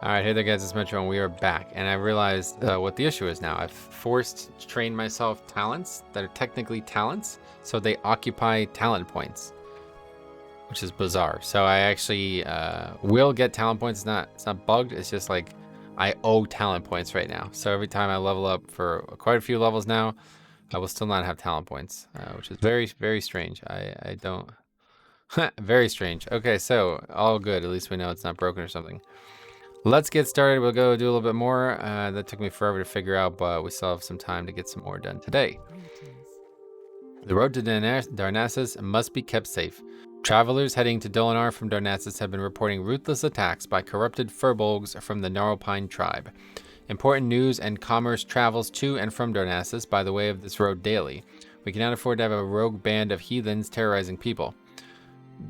Alright, hey there guys, it's Metro and we are back. And I realized what the issue is now. I've forced to train myself talents that are technically talents, so they occupy talent points, which is bizarre. So I actually will get talent points. It's not bugged, it's just like I owe talent points right now. So every time I level up for quite a few levels now, I will still not have talent points, which is very, very strange. I don't... very strange. Okay, so all good. At least we know it's not broken or something. Let's get started. We'll go do a little bit more. That took me forever to figure out, but we still have some time to get some more done today. The road to Darnassus must be kept safe. Travelers heading to Dolinar from Darnassus have been reporting ruthless attacks by corrupted furbolgs from the Gnarlpine tribe. Important news and commerce travels to and from Darnassus by the way of this road daily. We cannot afford to have a rogue band of heathens terrorizing people.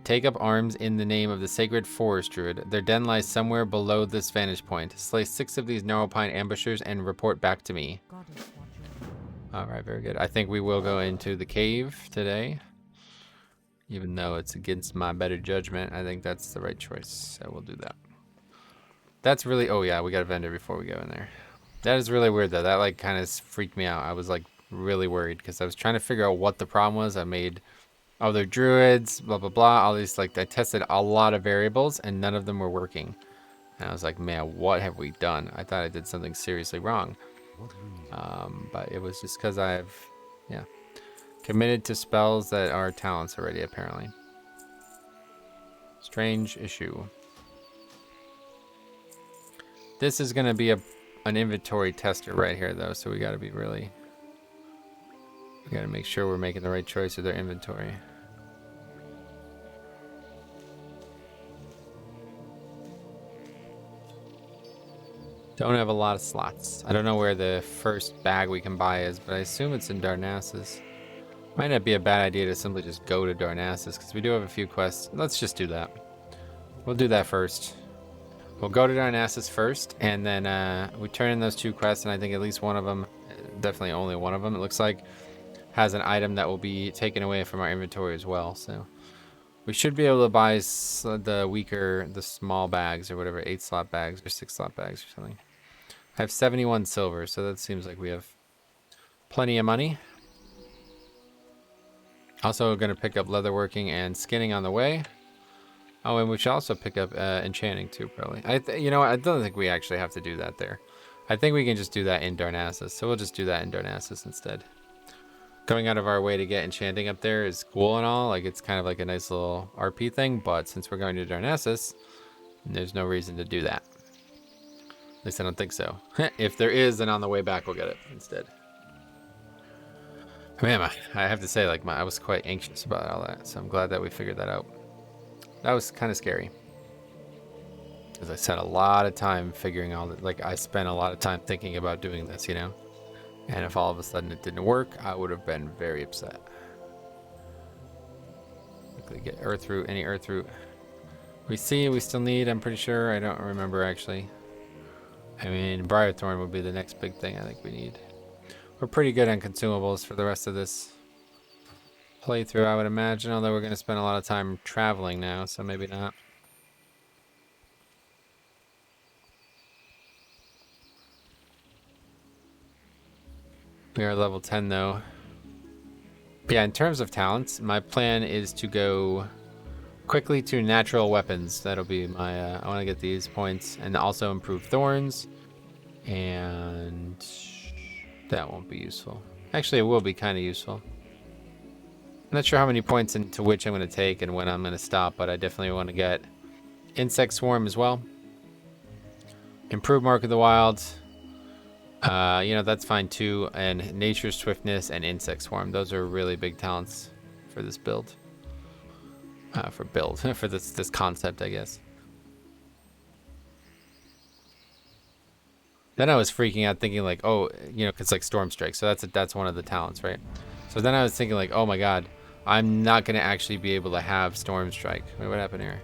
Take up arms in the name of the sacred forest druid. Their den lies somewhere below this vantage point. Slay 6 of these Gnarlpine ambushers and report back to me. Alright, very good. I think we will go into the cave today. Even though it's against my better judgment, I think that's the right choice. So we'll do that. That's really... Oh yeah, we got a vendor before we go in there. That is really weird though. That like kind of freaked me out. I was like really worried because I was trying to figure out what the problem was. I made... Oh, they're druids, blah, blah, blah. All these, like, I tested a lot of variables and none of them were working. And I was like, man, what have we done? I thought I did something seriously wrong. But it was just because I've, yeah, committed to spells that are talents already, apparently. Strange issue. This is going to be an inventory tester right here, though, so we got to be really... We got to make sure we're making the right choice with their inventory. Don't have a lot of slots. I don't know where the first bag we can buy is, but I assume it's in Darnassus. Might not be a bad idea to simply just go to Darnassus, because we do have a few quests. Let's just do that. We'll do that first. We'll go to Darnassus first, and then we turn in those 2 quests, and I think at least one of them, definitely only one of them, it looks like, has an item that will be taken away from our inventory as well. So we should be able to buy the small bags or whatever, 8 slot bags or 6 slot bags or something. I have 71 silver, so that seems like we have plenty of money. Also going to pick up leatherworking and skinning on the way. Oh, and we should also pick up enchanting too, probably. You know what? I don't think we actually have to do that there. I think we can just do that in Darnassus, so we'll just do that in Darnassus instead. Going out of our way to get enchanting up there is cool and all. Like, it's kind of like a nice little RP thing, but since we're going to Darnassus, there's no reason to do that. At least I don't think so. If there is, then on the way back we'll get it instead. Man, I have to say, like, I was quite anxious about all that, so I'm glad that we figured that out. That was kind of scary. Because I spent a lot of time figuring all that. Like, I spent a lot of time thinking about doing this, you know? And if all of a sudden it didn't work, I would have been very upset. Quickly get earth root, any earth root. We still need, I'm pretty sure. I don't remember actually. I mean, Briarthorn would be the next big thing I think we need. We're pretty good on consumables for the rest of this playthrough, I would imagine. Although we're going to spend a lot of time traveling now, so maybe not. We are level 10 though. Yeah, in terms of talents, my plan is to go quickly to natural weapons. That'll be my, I want to get these points and also improve thorns. And that won't be useful. Actually, it will be kind of useful. I'm not sure how many points into which I'm going to take and when I'm going to stop, but I definitely want to get insect swarm as well. Improve mark of the wild. You know, that's fine too. And nature's swiftness and insect swarm. Those are really big talents for this build. For this concept, I guess. Then I was freaking out thinking like, oh, you know, cause like storm strike. So that's one of the talents, right? So then I was thinking like, oh my God, I'm not going to actually be able to have storm strike. Wait, what happened here?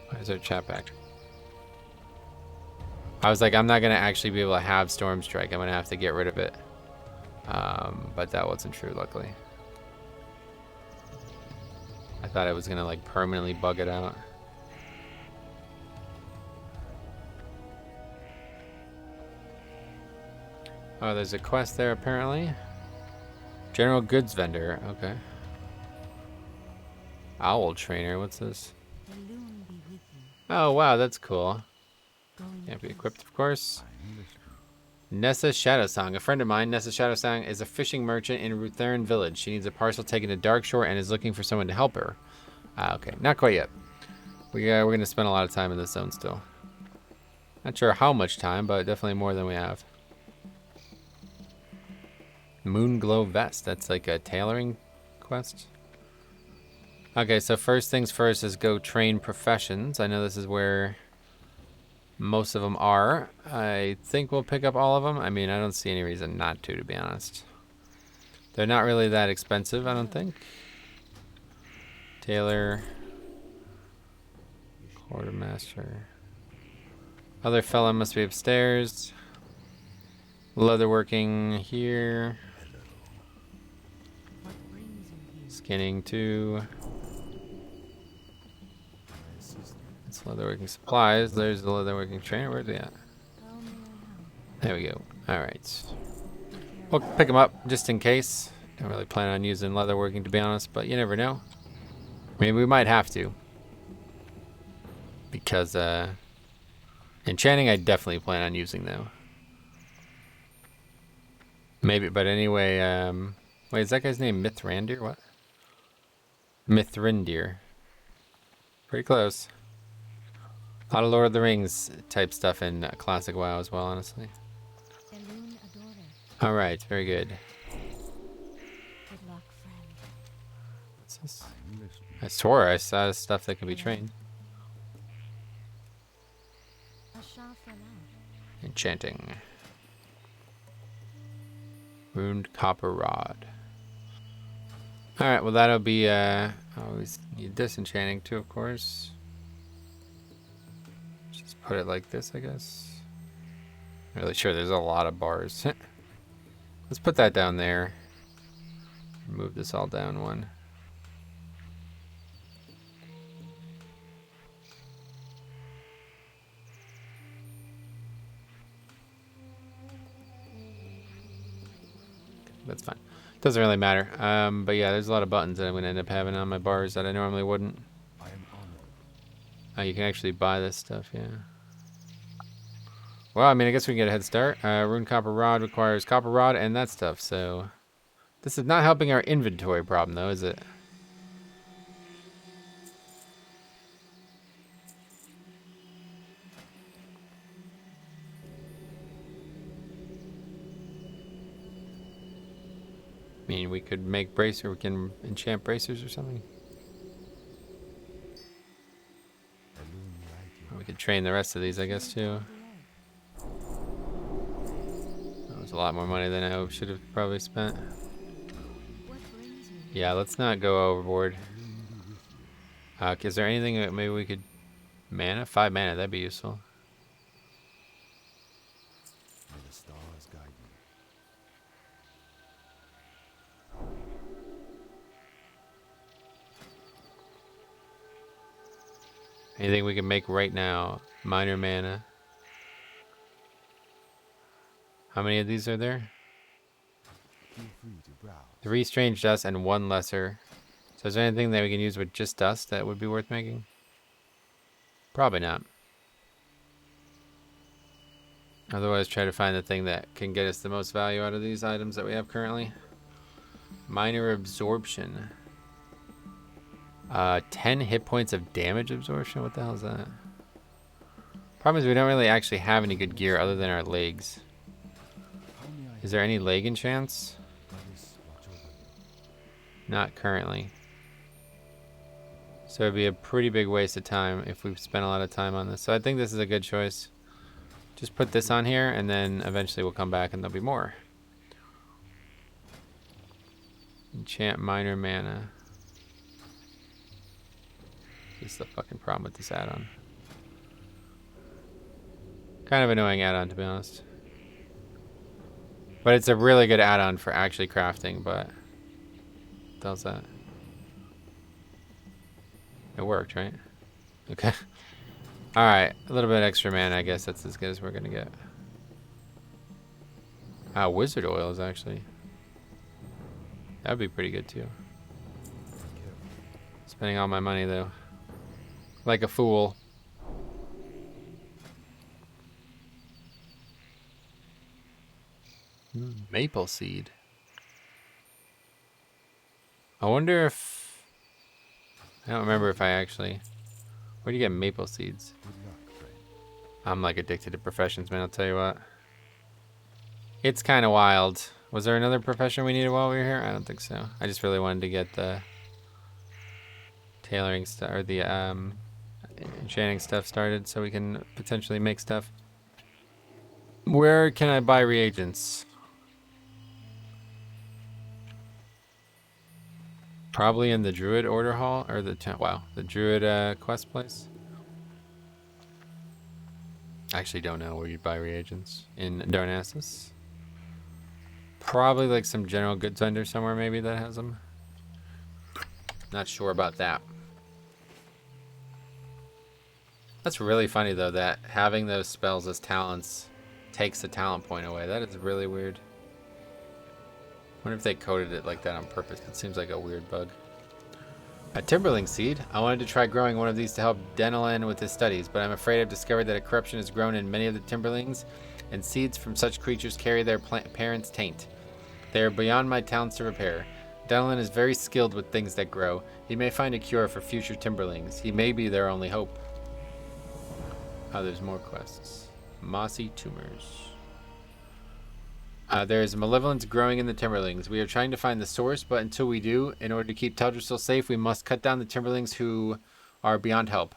Why is our chat back? I was like, I'm not going to actually be able to have Storm Strike. I'm going to have to get rid of it. But that wasn't true, luckily. I thought I was going to, like, permanently bug it out. Oh, there's a quest there apparently. General goods vendor. Okay. Owl trainer. What's this? Oh wow, that's cool. Can't be equipped, of course. Nessa Shadowsong. A friend of mine, Nessa Shadowsong, is a fishing merchant in Rutherin village. She needs a parcel taken to Darkshore and is looking for someone to help her. Okay, not quite yet. We're gonna spend a lot of time in this zone still. Not sure how much time, but definitely more than we have. Moonglow Vest. That's like a tailoring quest. Okay, so first things first is go train professions. I know this is where most of them are. I think we'll pick up all of them. I mean, I don't see any reason not to be honest. They're not really that expensive, I don't think. Tailor. Quartermaster. Other fella must be upstairs. Leatherworking here. Skinning too. It's leatherworking supplies. There's the leatherworking trainer. Where's he at? There we go. Alright. We'll pick him up just in case. Don't really plan on using leatherworking to be honest, but you never know. Maybe we might have to. Because enchanting I definitely plan on using though. Maybe, but anyway, wait, is that guy's name Mithrandir? What? Mithrindir. Pretty close. A lot of Lord of the Rings type stuff in Classic WoW as well, honestly. Alright, very good. What's this? I swore I saw stuff that can be trained. Enchanting. Runed copper rod. Alright, well that'll be, always need disenchanting too, of course. Just put it like this, I guess. I'm really sure there's a lot of bars. Let's put that down there. Move this all down one. That's fine. Doesn't really matter. But yeah, there's a lot of buttons that I'm going to end up having on my bars that I normally wouldn't. Oh, you can actually buy this stuff, yeah. Well, I mean, I guess we can get a head start. Rune copper rod requires copper rod and that stuff, so... This is not helping our inventory problem, though, is it? I mean, we could make bracer, we can enchant bracers or something. We could train the rest of these, I guess, too. That was a lot more money than I should have probably spent. Yeah, let's not go overboard. Is there anything that maybe we could... Mana? 5 mana, that'd be useful. Anything we can make right now? Minor mana. How many of these are there? 3 strange dust and 1 lesser. So is there anything that we can use with just dust that would be worth making? Probably not. Otherwise try to find the thing that can get us the most value out of these items that we have currently. Minor absorption. 10 hit points of damage absorption? What the hell is that? Problem is we don't really actually have any good gear other than our legs. Is there any leg enchants? Not currently. So it'd be a pretty big waste of time if we spent a lot of time on this. So I think this is a good choice. Just put this on here and then eventually we'll come back and there'll be more. Enchant minor mana. This is the fucking problem with this add-on. Kind of annoying add-on to be honest. But it's a really good add-on for actually crafting, but... What the hell's that? It worked, right? Okay. Alright, a little bit extra mana, I guess that's as good as we're gonna get. Wizard oils, actually. That'd be pretty good, too. Spending all my money, though. Like a fool. Maple seed. I wonder if... I don't remember if I actually... Where do you get maple seeds? I'm like addicted to professions, man, I'll tell you what. It's kind of wild. Was there another profession we needed while we were here? I don't think so. I just really wanted to get the tailoring stuff, or the enchanting stuff started so we can potentially make stuff. Where can I buy reagents? Probably in the Druid Order Hall, or the the Druid quest place. I actually don't know where you'd buy reagents in Darnassus. Probably like some general goods vendor somewhere maybe that has them. Not sure about that. That's really funny though that having those spells as talents takes a talent point away. That is really weird. I wonder if they coded it like that on purpose. It seems like a weird bug. A Timberling seed. I wanted to try growing one of these to help Denelin with his studies, but I'm afraid I've discovered that a corruption is grown in many of the Timberlings, and seeds from such creatures carry their parents' taint. They are beyond my talents to repair. Denelin is very skilled with things that grow. He may find a cure for future Timberlings. He may be their only hope. Oh, there's more quests. Mossy tumors. There is malevolence growing in the Timberlings. We are trying to find the source, but until we do, in order to keep Teldrassil safe, we must cut down the Timberlings who are beyond help.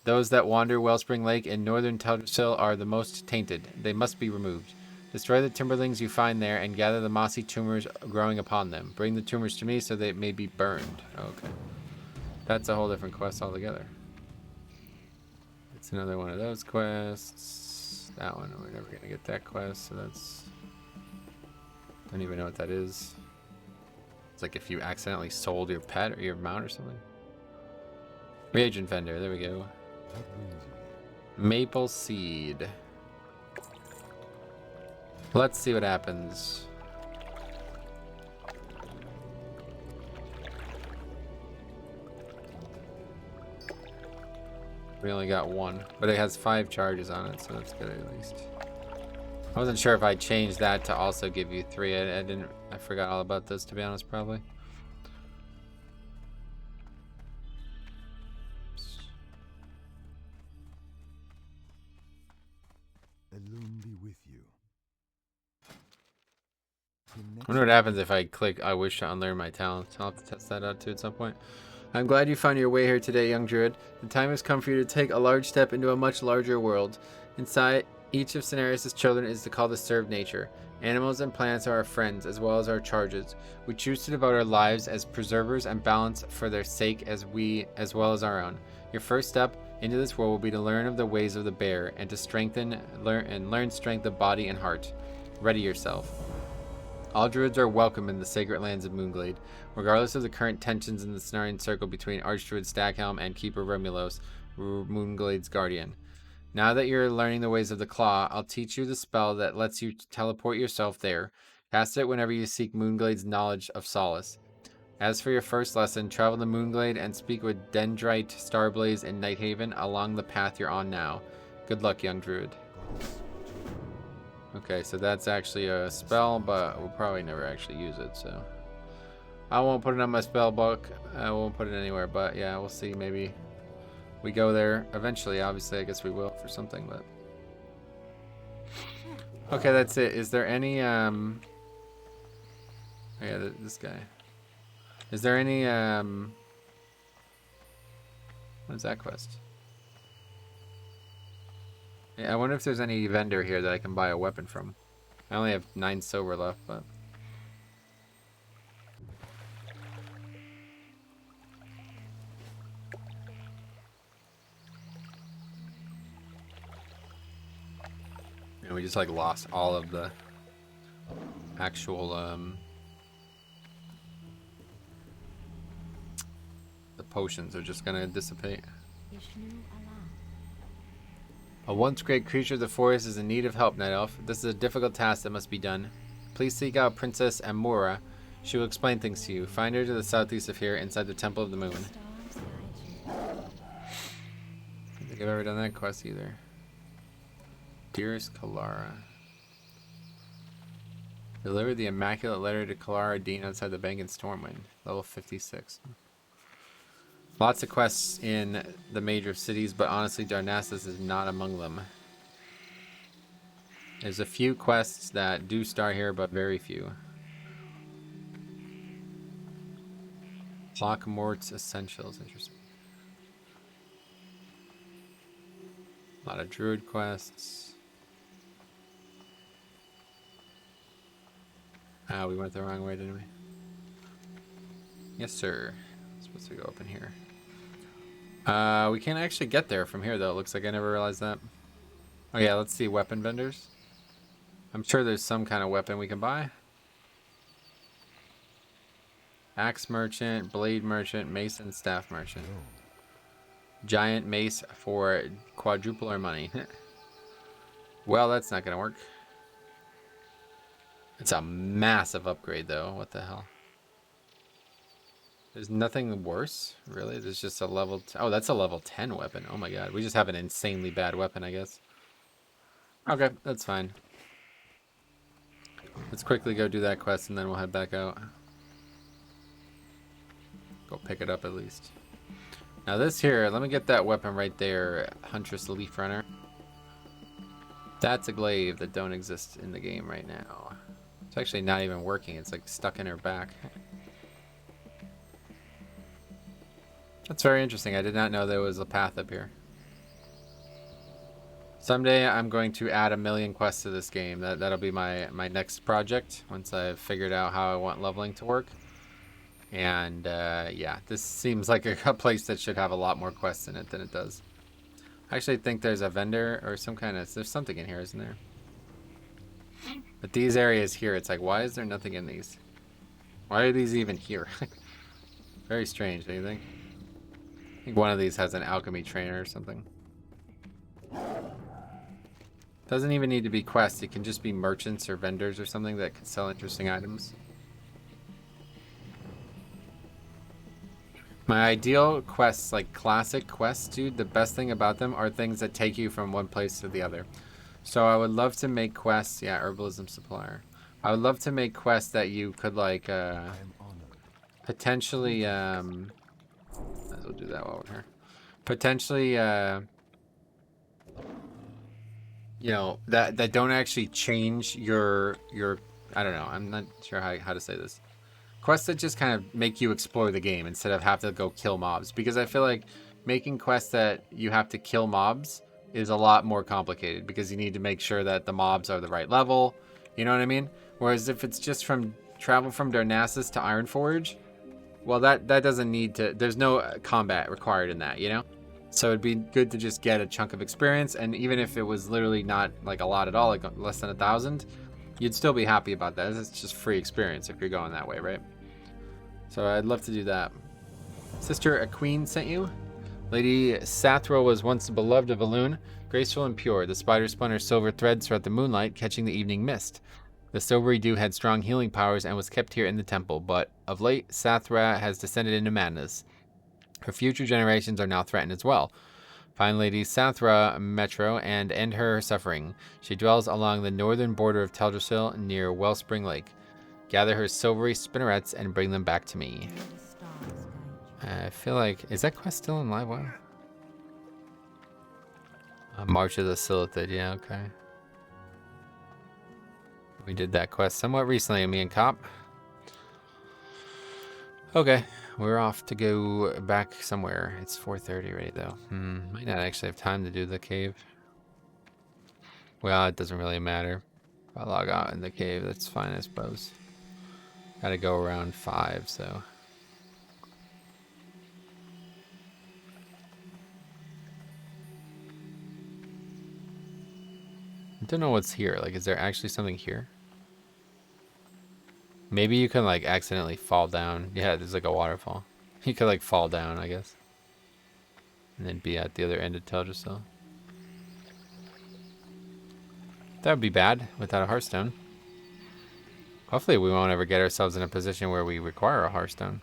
Those that wander Wellspring Lake in northern Teldrassil are the most tainted. They must be removed. Destroy the Timberlings you find there and gather the mossy tumors growing upon them. Bring the tumors to me so they may be burned. Okay. That's a whole different quest altogether. It's another one of those quests. That one, we're never going to get that quest, so that's... I don't even know what that is. It's like if you accidentally sold your pet or your mount or something. Reagent vendor, there we go. Maple seed. Let's see what happens. We only got one, but it has 5 charges on it, so that's good at least. I wasn't sure if I changed that to also give you 3. I forgot all about this, to be honest, probably. Elune be with you. I wonder what happens if I click I wish to unlearn my talents. I'll have to test that out too at some point. I'm glad you found your way here today, young druid. The time has come for you to take a large step into a much larger world. Inside each of Cenarius' children is the call to serve nature. Animals and plants are our friends as well as our charges. We choose to devote our lives as preservers and balance for their sake as well as our own. Your first step into this world will be to learn of the ways of the bear and to learn strength of body and heart. Ready yourself. All druids are welcome in the sacred lands of Moonglade, regardless of the current tensions in the Cenarian circle between Archdruid Stackhelm and Keeper Romulos, Moonglade's guardian. Now that you're learning the ways of the Claw, I'll teach you the spell that lets you teleport yourself there. Cast it whenever you seek Moonglade's knowledge of solace. As for your first lesson, travel to Moonglade and speak with Dendrite, Starblaze, and Nighthaven along the path you're on now. Good luck, young druid. Okay, so that's actually a spell, but we'll probably never actually use it, so... I won't put it on my spell book. I won't put it anywhere, but yeah, we'll see. Maybe we go there eventually. Obviously, I guess we will for something, but... Okay, that's it. Is there any, oh, yeah, this guy. Is there any, what is that quest? Yeah, I wonder if there's any vendor here that I can buy a weapon from. I only have 9 silver left, but... And we just like lost all of the actual, the potions are just gonna dissipate. A once great creature of the forest is in need of help, Night Elf. This is a difficult task that must be done. Please seek out Princess Amora. She will explain things to you. Find her to the southeast of here, inside the Temple of the Moon. I don't think I've ever done that quest either. Dearest Kalara. Deliver the immaculate letter to Kalara Dean outside the bank in Stormwind. Level 56. Lots of quests in the major cities, but honestly, Darnassus is not among them. There's a few quests that do start here, but very few. Clockmort's Essentials, interesting. A lot of druid quests. Ah, we went the wrong way, didn't we? Yes, sir. Supposed to go up in here. We can't actually get there from here, though. It looks like I never realized that. Oh, yeah, let's see weapon vendors. I'm sure there's some kind of weapon we can buy. Axe merchant, blade merchant, mace and staff merchant. Giant mace for quadruple our money. Well, that's not going to work. It's a massive upgrade, though. What the hell? There's nothing worse, really. There's just a level... Oh, that's a level 10 weapon. Oh my god. We just have an insanely bad weapon, I guess. Okay, that's fine. Let's quickly go do that quest, and then we'll head back out. Go pick it up, at least. Now this here, let me get that weapon right there. Huntress Leaf Runner. That's a glaive that don't exist in the game right now. It's actually not even working. It's like stuck in her back. That's very interesting. I did not know there was a path up here. Someday I'm going to add 1,000,000 quests to this game. That'll be my next project once I've figured out how I want leveling to work. And yeah, this seems like a place that should have a lot more quests in it than it does. I actually think there's a vendor or some kind of... There's something in here, isn't there? But these areas here, it's like, why is there nothing in these? Why are these even here? Very strange, don't you think? I think one of these has an alchemy trainer or something. Doesn't even need to be quests. It can just be merchants or vendors or something that can sell interesting items. My ideal quests, like classic quests, dude, the best thing about them are things that take you from one place to the other. So I would love to make quests. Yeah, herbalism supplier. I would love to make quests that you could like potentially might as well do that while we're here. Potentially you know, that don't actually change your I don't know, I'm not sure how to say this. Quests that just kind of make you explore the game instead of have to go kill mobs, because I feel like making quests that you have to kill mobs is a lot more complicated because you need to make sure that the mobs are the right level, you know what I mean? Whereas if it's just from travel from Darnassus to Ironforge, well that doesn't need to, there's no combat required in that, you know? So it'd be good to just get a chunk of experience, and even if it was literally not like a lot at all, like less than 1,000, you'd still be happy about that. It's just free experience if you're going that way, right? So I'd love to do that. Sister, a queen sent you? Lady Sathra was once beloved of Elune, graceful and pure. The spider spun her silver threads throughout the moonlight, catching the evening mist. The silvery dew had strong healing powers and was kept here in the temple, but of late, Sathra has descended into madness. Her future generations are now threatened as well. Find Lady Sathra Metro and end her suffering. She dwells along the northern border of Teldrassil near Wellspring Lake. Gather her silvery spinnerets and bring them back to me. I feel like... Is that quest still in live? Wow. March of the Silithid. Yeah, okay. We did that quest somewhat recently, me and Cop. Okay. We're off to go back somewhere. It's 4:30 right though. Might not actually have time to do the cave. Well, it doesn't really matter. If I log out in the cave, that's fine, I suppose. Gotta go around 5, so. I don't know what's here. Like, is there actually something here? Maybe you can, like, accidentally fall down. Yeah, there's, like, a waterfall. You could, like, fall down, I guess. And then be at the other end of Teldrassil. That would be bad without a Hearthstone. Hopefully we won't ever get ourselves in a position where we require a Hearthstone.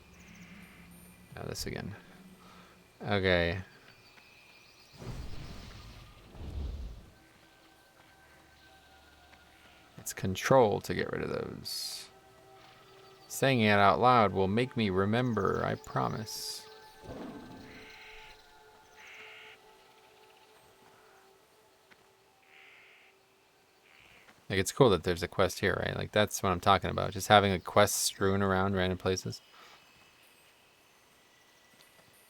Now this again. Okay. It's control to get rid of those. Saying it out loud will make me remember, I promise. Like, it's cool that there's a quest here, right? Like, that's what I'm talking about. Just having a quest strewn around random places.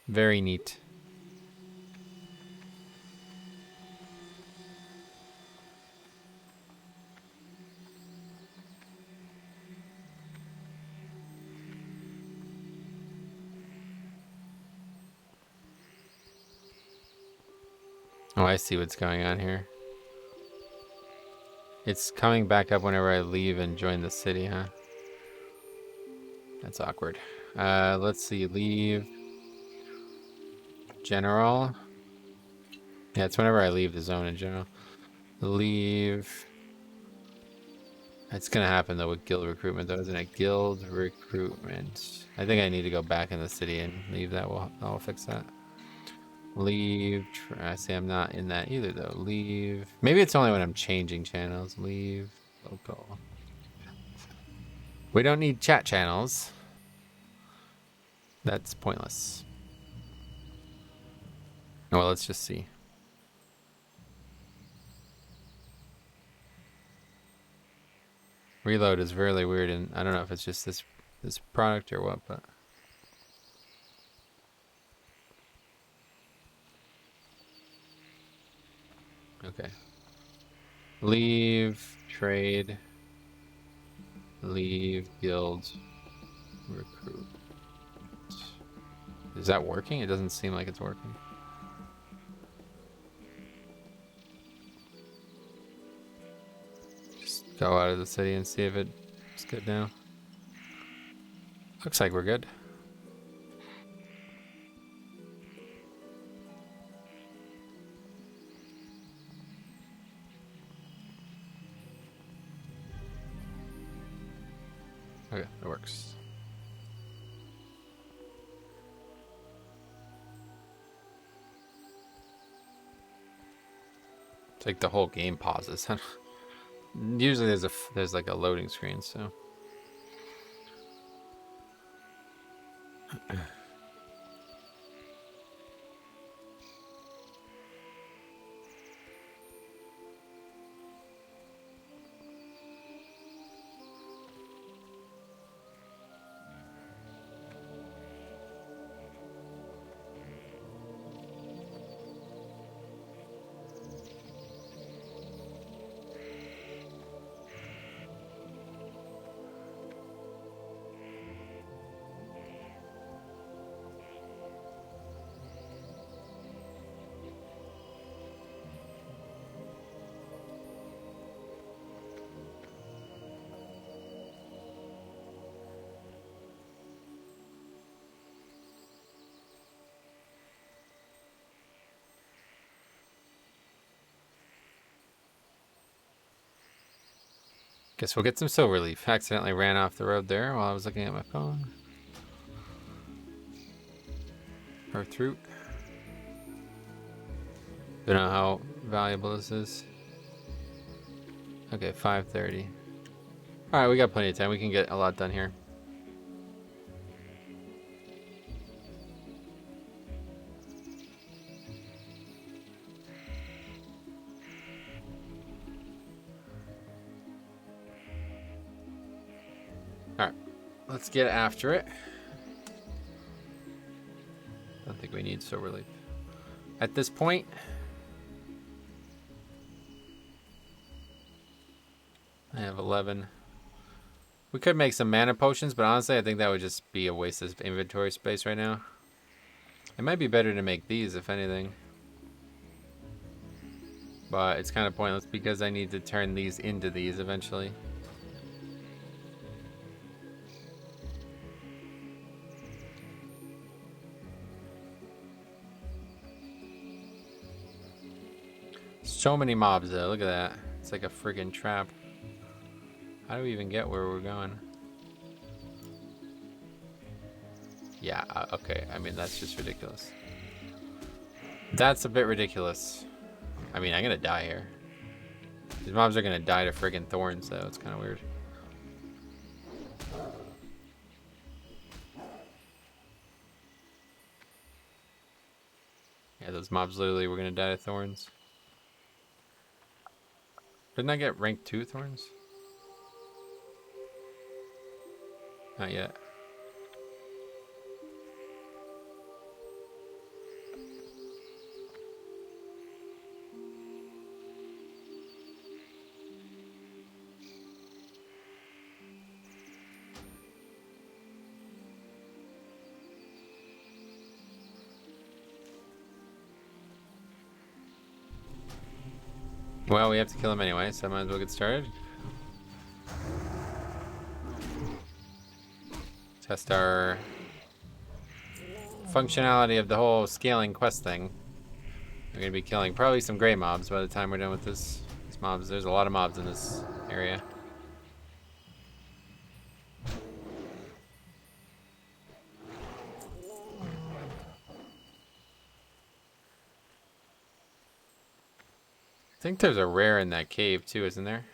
Very neat. Oh, I see what's going on here. It's coming back up whenever I leave and join the city, huh? That's awkward. Let's see. Leave. General. Yeah, it's whenever I leave the zone in general. Leave. It's gonna happen though with guild recruitment though, isn't it? Guild recruitment. I think I need to go back in the city and leave that. I'll fix that. Leave. I see I'm not in that either though. Leave. Maybe it's only when I'm changing channels. Leave. Local. We don't need chat channels. That's pointless. Well, let's just see. Reload is really weird, and I don't know if it's just this product or what, but okay. Leave trade. Leave guild recruit. Is that working? It doesn't seem like it's working. Just go out of the city and see if it's good now. Looks like we're good. Okay, it works. It's like the whole game pauses. Usually there's like a loading screen, so. Guess we'll get some silver leaf. Accidentally ran off the road there while I was looking at my phone. Earthroot. Don't know how valuable this is. Okay, 5:30. All right, we got plenty of time. We can get a lot done here. All right, let's get after it. I don't think we need silver leaf at this point. I have 11. We could make some mana potions, but honestly, I think that would just be a waste of inventory space right now. It might be better to make these, if anything. But it's kind of pointless because I need to turn these into these eventually. So many mobs though, look at that. It's like a friggin' trap. How do we even get where we're going? Yeah, okay. I mean, that's just ridiculous. That's a bit ridiculous. I mean, I'm gonna die here. These mobs are gonna die to friggin' thorns, though. It's kind of weird. Yeah, those mobs literally were gonna die to thorns. Didn't I get rank 2 thorns? Not yet. Well, we have to kill him anyway, so I might as well get started. Test our functionality of the whole scaling quest thing. We're gonna be killing probably some gray mobs by the time we're done with this. These mobs, there's a lot of mobs in this area. I think there's a rare in that cave too, isn't there?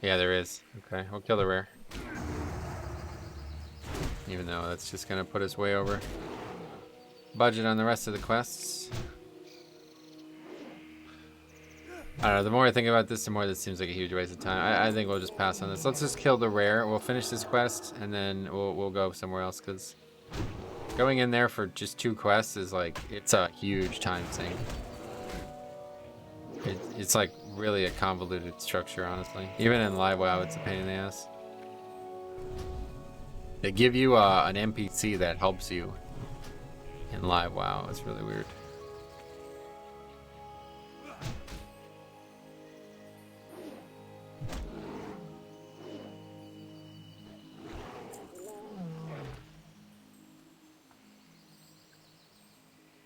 Yeah, there is. Okay, we'll kill the rare. Even though that's just gonna put us way over budget on the rest of the quests. I don't know, the more I think about this, the more this seems like a huge waste of time. I think we'll just pass on this. Let's just kill the rare. We'll finish this quest, and then we'll go somewhere else, because going in there for just 2 quests is like, it's a huge time sink. It's like really a convoluted structure, honestly. Even in live WoW, it's a pain in the ass. They give you an NPC that helps you in live WoW. It's really weird.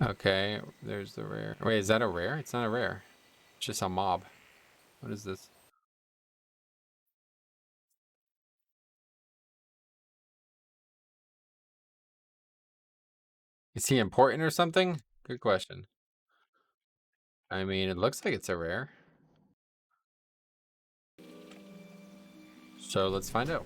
Okay, there's the rare. Wait, is that a rare? It's not a rare. It's just a mob. What is this? Is he important or something? Good question. I mean, it looks like it's a rare. So let's find out.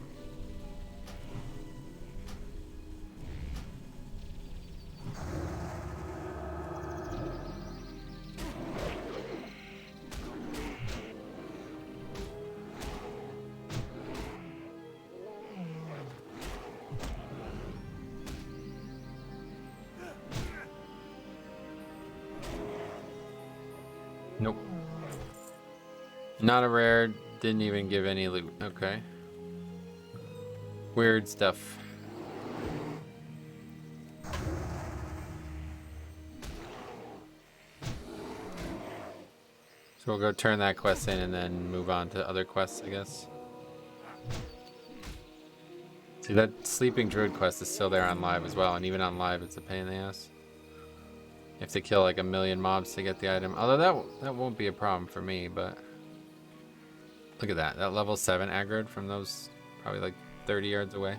Nope. Not a rare. Didn't even give any loot. Okay. Weird stuff. So we'll go turn that quest in and then move on to other quests, I guess. See, that sleeping druid quest is still there on live as well, and even on live it's a pain in the ass. You have to kill like 1,000,000 mobs to get the item. Although that won't be a problem for me, but look at that. That level 7 aggroed from those probably like 30 yards away.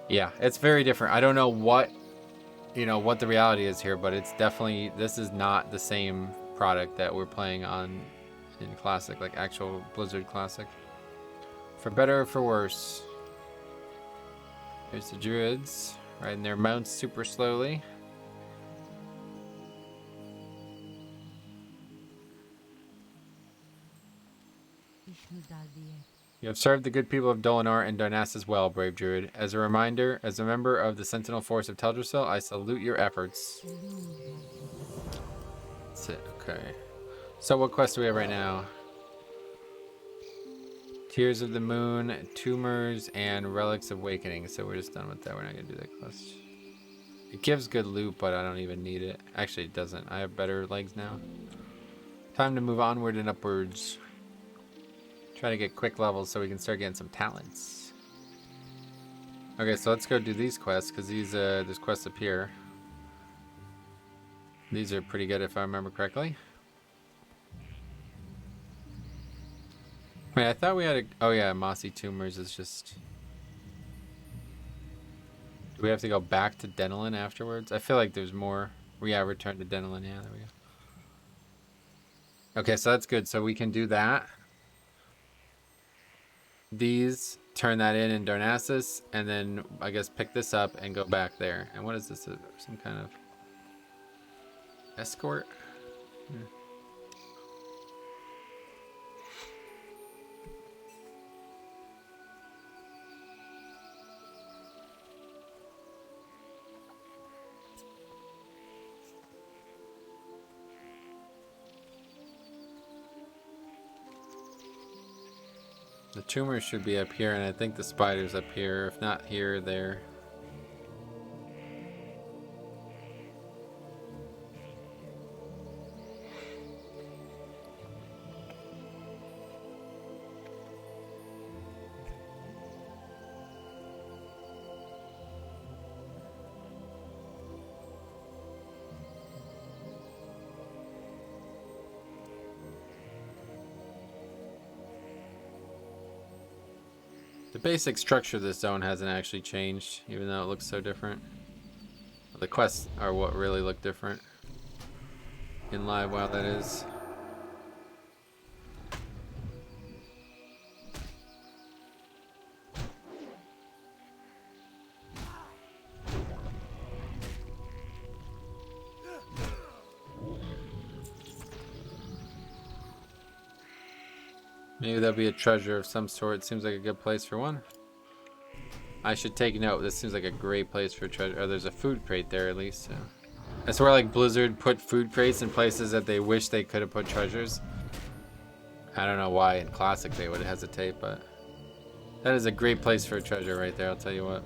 Yeah, it's very different. I don't know what, what the reality is here, but it's definitely, this is not the same product that we're playing on in Classic, like actual Blizzard Classic. For better or for worse. Here's the druids riding their mounts super slowly. You have served the good people of Dolinar and Darnassus well, brave druid. As a reminder, as a member of the Sentinel Force of Teldrassil, I salute your efforts. That's it, okay. So what quest do we have right now? Tears of the Moon, Tumors, and Relics of Awakening. So we're just done with that. We're not going to do that quest. It gives good loot, but I don't even need it. Actually, it doesn't. I have better legs now. Time to move onward and upwards. Try to get quick levels so we can start getting some talents. Okay, so let's go do these quests, because there's quests up here. These are pretty good if I remember correctly. Wait, I thought we had a... Oh yeah, mossy tumors is just... Do we have to go back to Denolin afterwards? I feel like there's more. Yeah, return to Denolin. Yeah, there we go. Okay, so that's good. So we can do that. These, turn that in Darnassus, and then I guess pick this up and go back there. And what is this? Some kind of escort? Hmm. The tumors should be up here, and I think the spider's up here. If not here, there. The basic structure of this zone hasn't actually changed, even though it looks so different. The quests are what really look different in live WoW, that is. Maybe there'll be a treasure of some sort. Seems like a good place for one. I should take note. This seems like a great place for a treasure. Oh, there's a food crate there at least. So. I swear, like Blizzard put food crates in places that they wish they could have put treasures. I don't know why in Classic they would hesitate, but that is a great place for a treasure right there, I'll tell you what.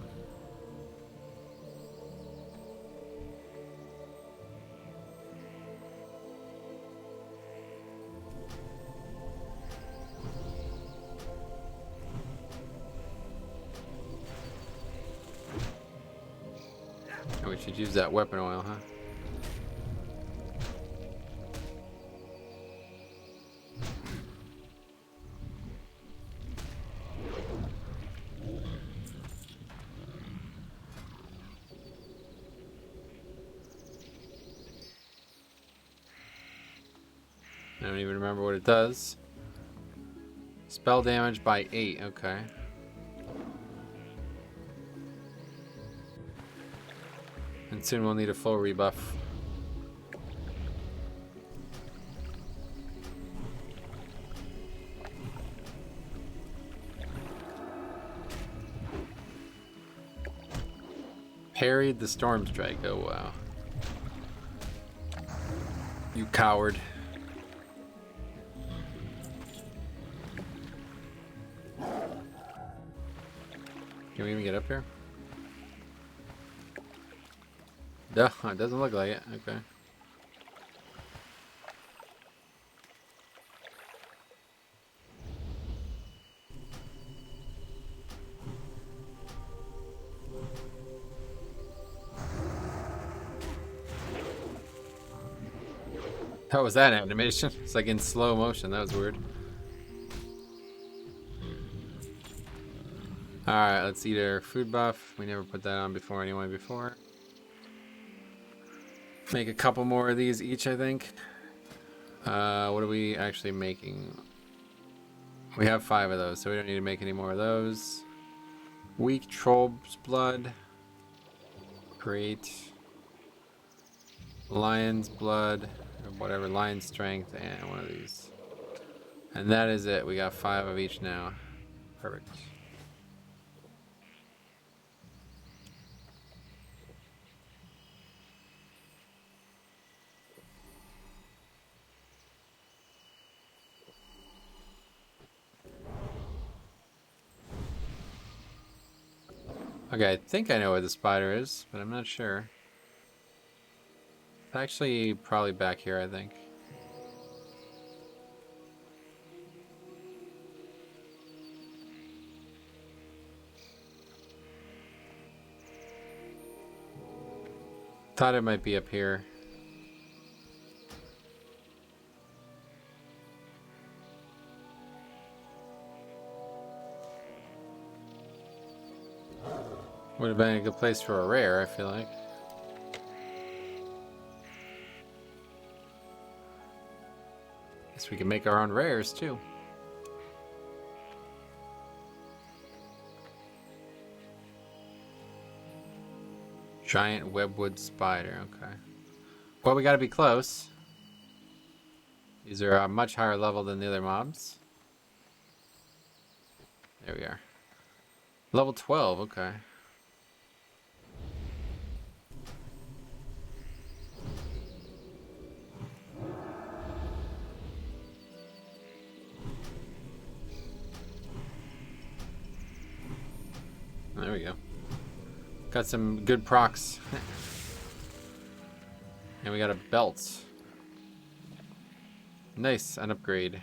Oh, we should use that weapon oil, huh? I don't even remember what it does. Spell damage by 8, okay. And soon we'll need a full rebuff. Parried the storm strike, oh wow. You coward. Can we even get up here? Duh, it doesn't look like it. Okay. How was that animation? It's like in slow motion. That was weird. Alright, let's eat our food buff. We never put that on before anyway before. Make a couple more of these each, I think. What are we actually making? We have 5 of those, so we don't need to make any more of those. Weak troll's blood. Great. Lion's blood. Or whatever, lion strength, and one of these. And that is it. We got 5 of each now. Perfect. Okay, I think I know where the spider is, but I'm not sure. It's actually probably back here, I think. Thought it might be up here. Would have been a good place for a rare, I feel like. Guess we can make our own rares too. Giant webwood spider, okay. Well, we gotta be close. These are a much higher level than the other mobs. There we are. Level 12, okay. There we go. Got some good procs. And we got a belt. Nice, an upgrade.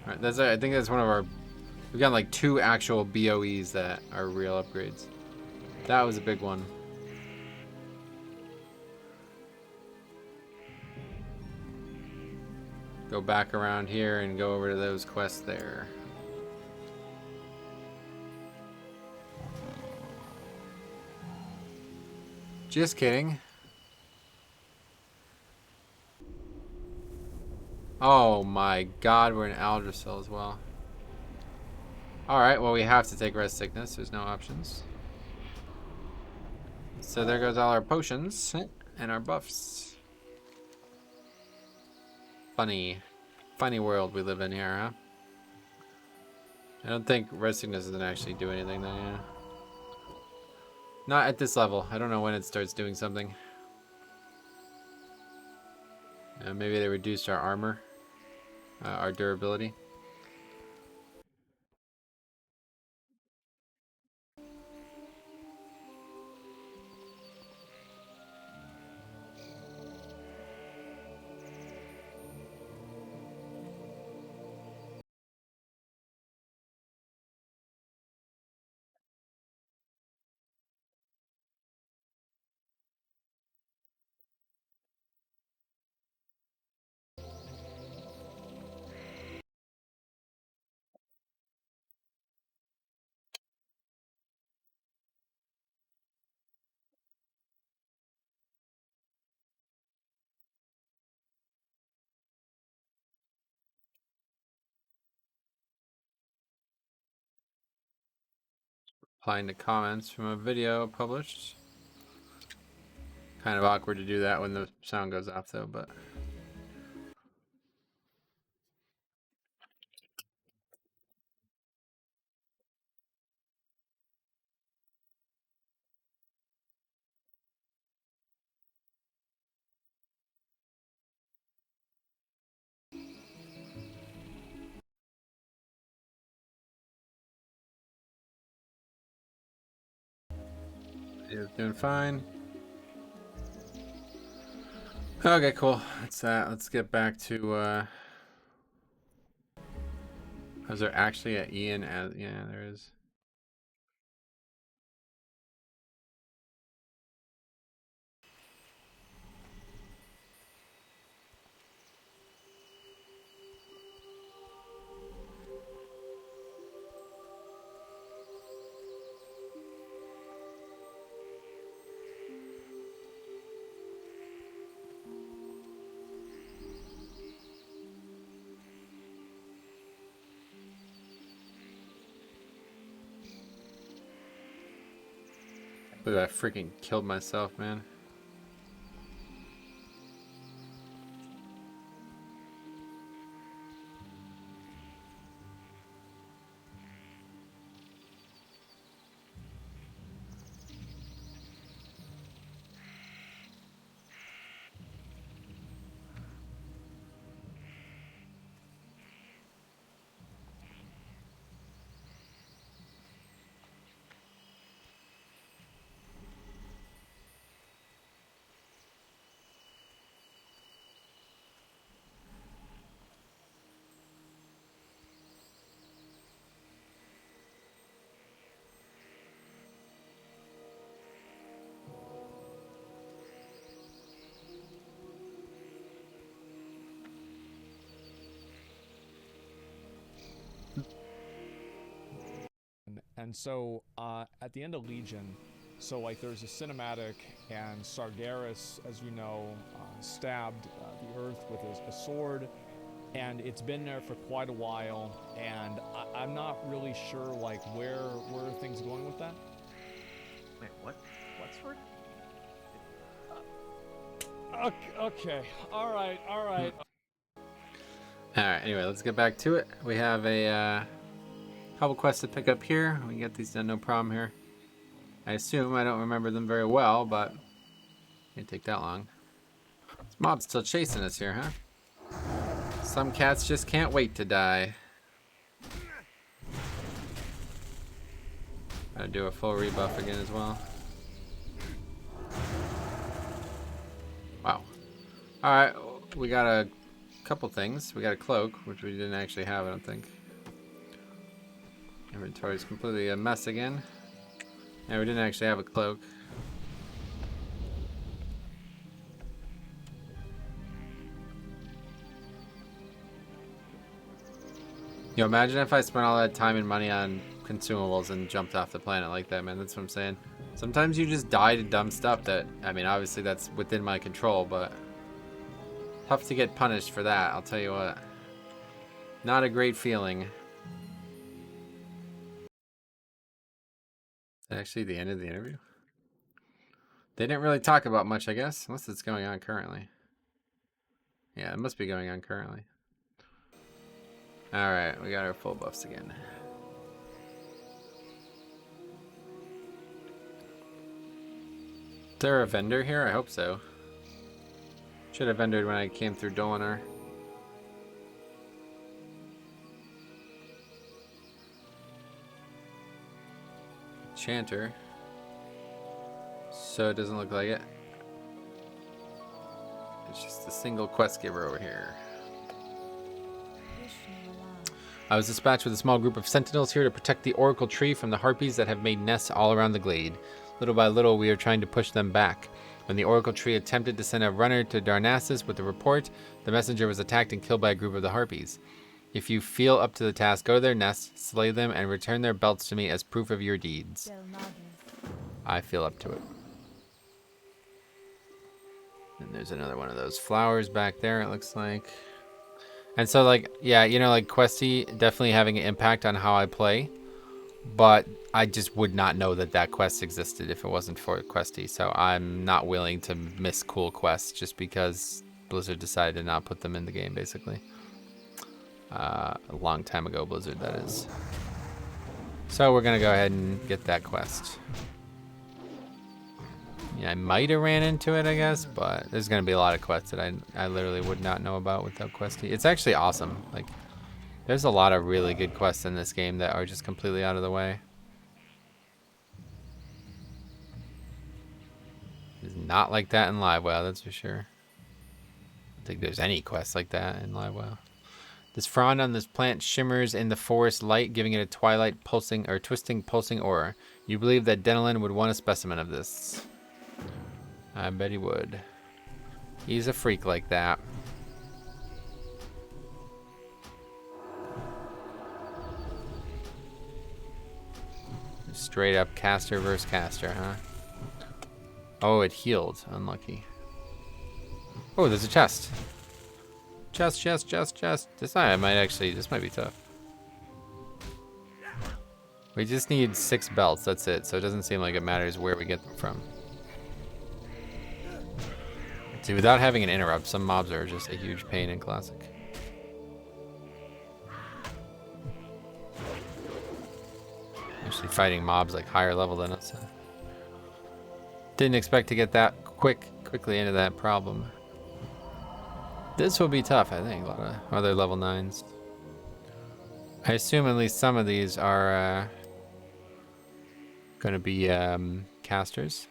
Alright, that's I think that's one of our... We've got like 2 actual BOEs that are real upgrades. That was a big one. Go back around here and go over to those quests there. Just kidding. Oh my god, we're in Aldrassil as well. Alright, well we have to take rest sickness. There's no options. So there goes all our potions and our buffs. Funny world we live in here, huh? I don't think rest sickness doesn't actually do anything though, yeah. Not at this level. I don't know when it starts doing something. Maybe they reduced our armor, our durability. Replying to comments from a video published. Kind of awkward to do that when the sound goes off though, but... He's doing fine. Okay, cool. That's that. Let's get back to, is there actually an Ian as... Yeah, there is. Look, I freaking killed myself, man. And so at the end of Legion, So like there's a cinematic, and Sargeras, as you know, stabbed the earth with a sword, and it's been there for quite a while, and I'm not really sure like where are things going with that. Wait, what? What sword? Okay. All right. All right. Anyway, let's get back to it. We have a couple quests to pick up here. We can get these done, no problem here. I assume I don't remember them very well, but it can't take that long. This mob's still chasing us here, huh? Some cats just can't wait to die. Gotta do a full rebuff again as well. Wow. Alright, we got a couple things. We got a cloak, which we didn't actually have, I don't think. Inventory's completely a mess again. And we didn't actually have a cloak. Yo, imagine if I spent all that time and money on consumables and jumped off the planet like that, man. That's what I'm saying. Sometimes you just die to dumb stuff that, I mean, obviously that's within my control, but tough to get punished for that, I'll tell you what. Not a great feeling. Is that actually the end of the interview? They didn't really talk about much, I guess, unless it's going on currently. Yeah, it must be going on currently. Alright, we got our full buffs again. Is there a vendor here? I hope so. Should have vendored when I came through Dolinar. Chanter. So it doesn't look like it. It's just a single quest giver over here. I was dispatched with a small group of sentinels here to protect the oracle tree from the harpies that have made nests all around the glade. Little by little, we are trying to push them back. When the oracle tree attempted to send a runner to Darnassus with a report, the messenger was attacked and killed by a group of the harpies. If you feel up to the task, go to their nests, slay them, and return their belts to me as proof of your deeds. I feel up to it. And there's another one of those flowers back there, it looks like. And so, like, yeah, you know, like, Questy definitely having an impact on how I play. But I just would not know that that quest existed if it wasn't for Questy. So I'm not willing to miss cool quests just because Blizzard decided to not put them in the game, basically. A long time ago, Blizzard, that is. So we're going to go ahead and get that quest. Yeah, I might have ran into it, I guess, but there's going to be a lot of quests that I literally would not know about without Questy. It's actually awesome. Like, there's a lot of really good quests in this game that are just completely out of the way. It's not like that in LiveWow, that's for sure. I don't think there's any quests like that in LiveWow. This frond on this plant shimmers in the forest light, giving it a twilight pulsing or twisting pulsing aura. You believe that Denelin would want a specimen of this. I bet he would. He's a freak like that. Straight up caster versus caster, huh? Oh, it healed. Unlucky. Oh, there's a chest. Chest. This might be tough. We just need 6 belts, that's it. So it doesn't seem like it matters where we get them from. See, without having an interrupt, some mobs are just a huge pain in Classic. Actually fighting mobs like higher level than us. Didn't expect to get that quickly into that problem. This will be tough, I think. A lot of other level 9s. I assume at least some of these are going to be casters.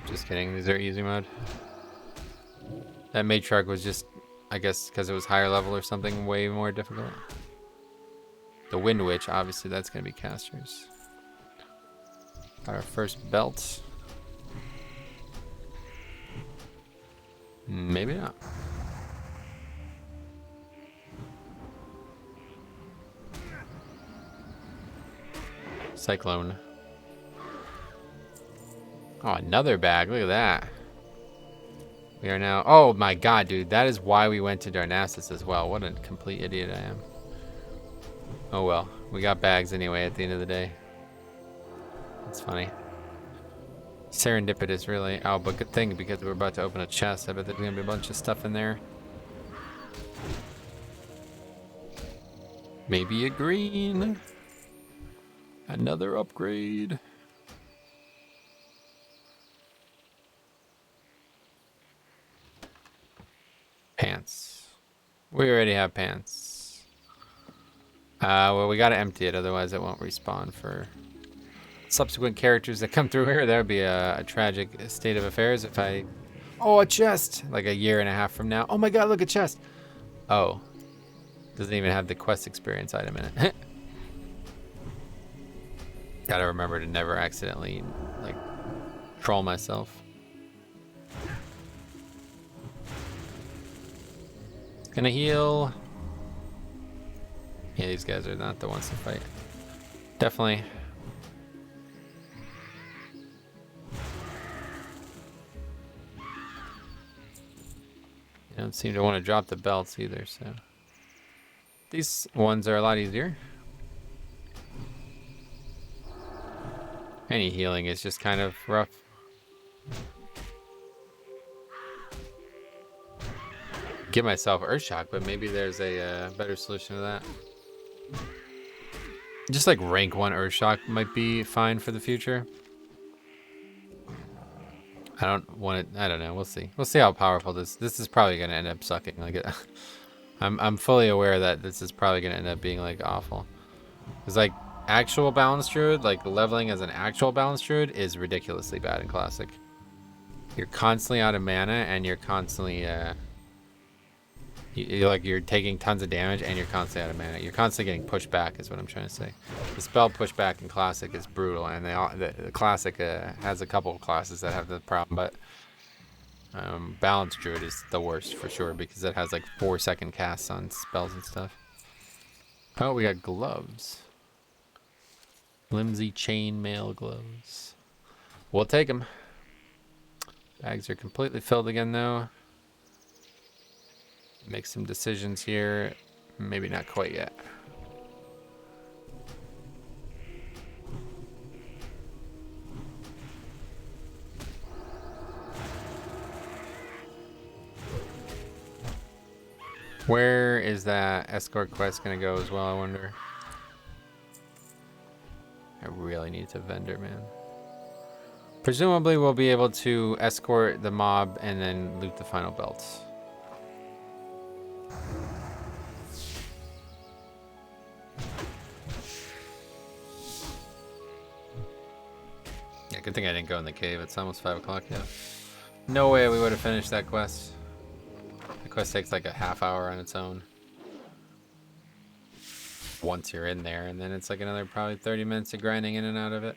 Just kidding, these are easy mode. That matriarch was just, I guess, because it was higher level or something, way more difficult. The Wind Witch, obviously, that's going to be casters. Got our first belt. Maybe not. Cyclone. Oh, another bag. Look at that. We are now... Oh my god, dude. That is why we went to Darnassus as well. What a complete idiot I am. Oh well. We got bags anyway at the end of the day. That's funny. Serendipitous, really. Oh, but good thing because we're about to open a chest. I bet there's going to be a bunch of stuff in there. Maybe a green. Another upgrade. Pants. We already have pants. Well, we gotta empty it, otherwise it won't respawn for subsequent characters that come through here. That would be a tragic state of affairs if I... Oh, a chest! Like a year and a half from now. Oh my god, look, a chest! Oh. Doesn't even have the quest experience item in it. Gotta remember to never accidentally, like, troll myself. Gonna heal. Yeah, these guys are not the ones to fight. Definitely. They don't seem to want to drop the belts either, so. These ones are a lot easier. Any healing is just kind of rough. Give myself Earthshock, but maybe there's a better solution to that. Just like rank 1 Earthshock might be fine for the future. I don't want it. I don't know. We'll see. We'll see how powerful this is probably gonna end up sucking. Like it. I'm fully aware that this is probably gonna end up being like awful. Cause like actual balanced druid, like leveling as an actual balanced druid is ridiculously bad in classic. You're constantly out of mana and you're constantly you're taking tons of damage and you're constantly out of mana. You're constantly getting pushed back is what I'm trying to say. The spell pushback in classic is brutal, and the classic has a couple of classes that have the problem, but balanced druid is the worst for sure because it has like 4-second casts on spells and stuff. Oh, we got gloves. Flimsy chainmail gloves. We'll take them. Bags are completely filled again though. Make some decisions here. Maybe not quite yet. Where is that escort quest gonna go as well, I wonder? I really need to vendor, man. Presumably we'll be able to escort the mob and then loot the final belts. Yeah, good thing I didn't go in the cave. It's almost 5 o'clock yet. No way we would have finished that quest. The quest takes like a half hour on its own. Once you're in there, and then it's like another probably 30 minutes of grinding in and out of it.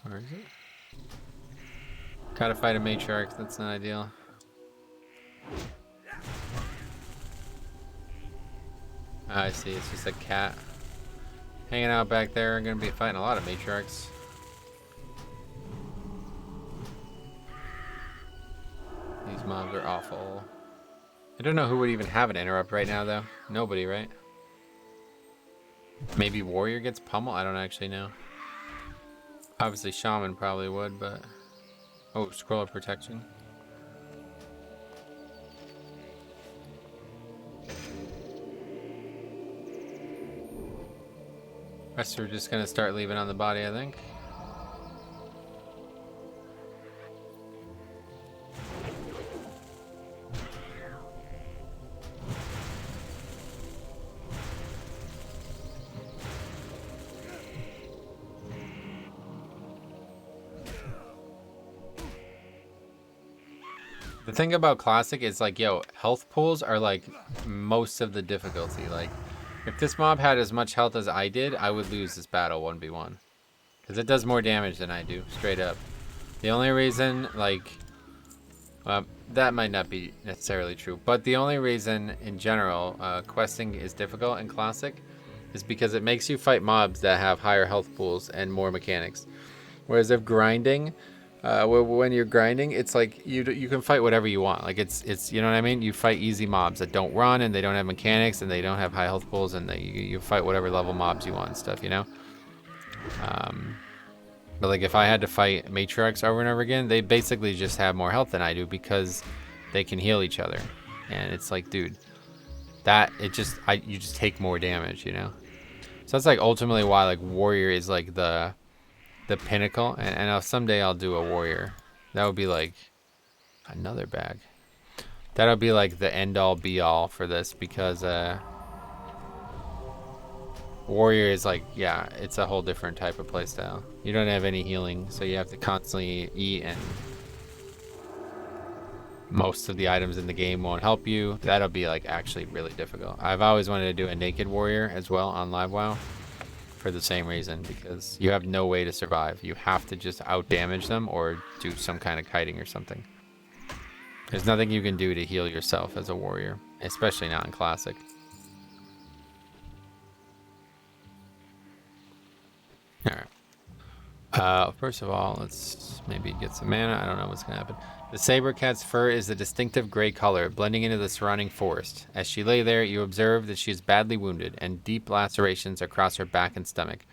Where is it? Gotta fight a matriarch, that's not ideal. I see, it's just a cat hanging out back there. I'm gonna be fighting a lot of matriarchs. These mobs are awful. I don't know who would even have an interrupt right now though. Nobody, right? Maybe warrior gets pummeled? I don't actually know. Obviously shaman probably would, but... Oh, scroll of protection. Rest are just gonna start leaving on the body, I think. The thing about classic is like, yo, health pools are like most of the difficulty. Like, if this mob had as much health as I did, I would lose this battle 1v1. Because it does more damage than I do, straight up. The only reason, like, that might not be necessarily true, but the only reason in general questing is difficult in Classic is because it makes you fight mobs that have higher health pools and more mechanics. Whereas if grinding, when you're grinding, it's like you can fight whatever you want. Like it's you know what I mean? You fight easy mobs that don't run and they don't have mechanics and they don't have high health pools, and you fight whatever level mobs you want and stuff, you know? But like if I had to fight Matriarchs over and over again, they basically just have more health than I do because they can heal each other. And it's like, dude, you just take more damage, you know? So that's like ultimately why like Warrior is like the pinnacle. And someday I'll do a Warrior. That would be like another bag. That'll be like the end all be all for this, because Warrior is like, yeah, it's a whole different type of playstyle. You don't have any healing, so you have to constantly eat, and most of the items in the game won't help you. That'll be like actually really difficult. I've always wanted to do a naked warrior as well on live WoW for the same reason, because you have no way to survive. You have to just out damage them or do some kind of kiting or something. There's nothing you can do to heal yourself as a warrior, especially not in Classic. Alright. First of all, let's maybe get some mana. I don't know what's gonna happen. The saber cat's fur is a distinctive gray color, blending into the surrounding forest. As she lay there, you observe that she is badly wounded, and deep lacerations across her back and stomach.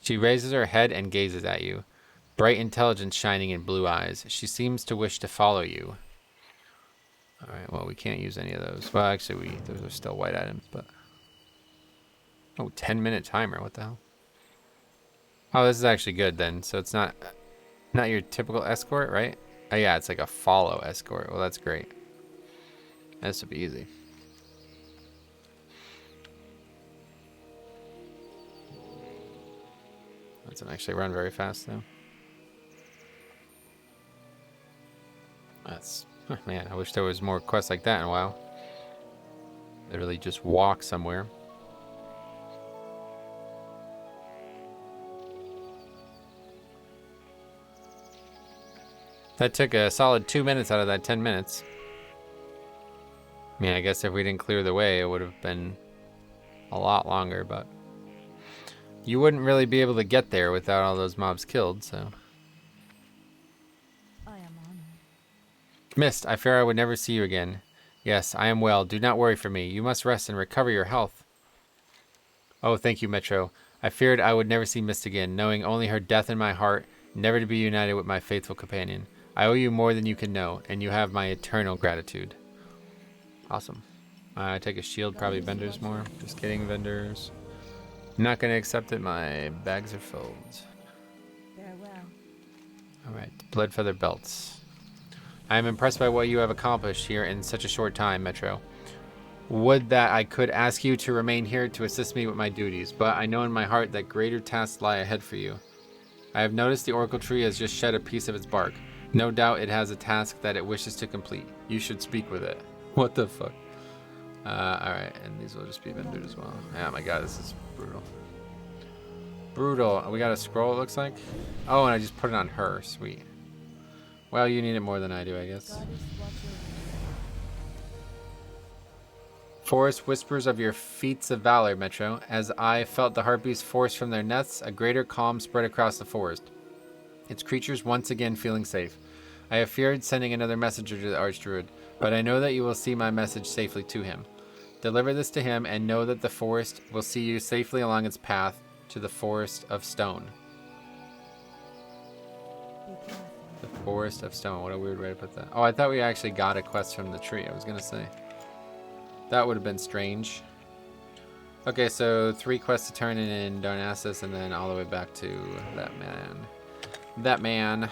She raises her head and gazes at you, bright intelligence shining in blue eyes. She seems to wish to follow you. Alright, well, we can't use any of those. Well, actually, those are still white items, but... Oh, 10-minute timer, what the hell? Oh, this is actually good then. So it's not your typical escort, right? Oh yeah, it's like a follow escort. Well, that's great. This will be easy. That doesn't actually run very fast though. That's, man, I wish there was more quests like that in a while. Literally just walk somewhere. That took a solid 2 minutes out of that 10 minutes. I mean, I guess if we didn't clear the way, it would have been a lot longer, but you wouldn't really be able to get there without all those mobs killed, so. I am honored. Mist, I fear I would never see you again. Yes, I am well. Do not worry for me. You must rest and recover your health. Oh, thank you, Metro. I feared I would never see Mist again, knowing only her death in my heart, never to be united with my faithful companion. I owe you more than you can know, and you have my eternal gratitude. Awesome. I take a shield, probably vendors more. Just kidding, vendors. Not going to accept it. My bags are filled. Farewell. Alright, blood feather belts. I am impressed by what you have accomplished here in such a short time, Metro. Would that I could ask you to remain here to assist me with my duties, but I know in my heart that greater tasks lie ahead for you. I have noticed the Oracle Tree has just shed a piece of its bark. No doubt it has a task that it wishes to complete. You should speak with it. What the fuck? Alright, and these will just be vendors as well. Oh my god, this is brutal. Brutal. We got a scroll, it looks like. Oh, and I just put it on her. Sweet. Well, you need it more than I do, I guess. Forest whispers of your feats of valor, Metro. As I felt the harpies forced from their nests, a greater calm spread across the forest. Its creatures once again feeling safe. I have feared sending another messenger to the Archdruid, but I know that you will see my message safely to him. Deliver this to him and know that the forest will see you safely along its path to the Forest of Stone. The Forest of Stone. What a weird way to put that. Oh, I thought we actually got a quest from the tree. I was going to say. That would have been strange. Okay, so 3 quests to turn in Darnassus and then all the way back to that man. That man.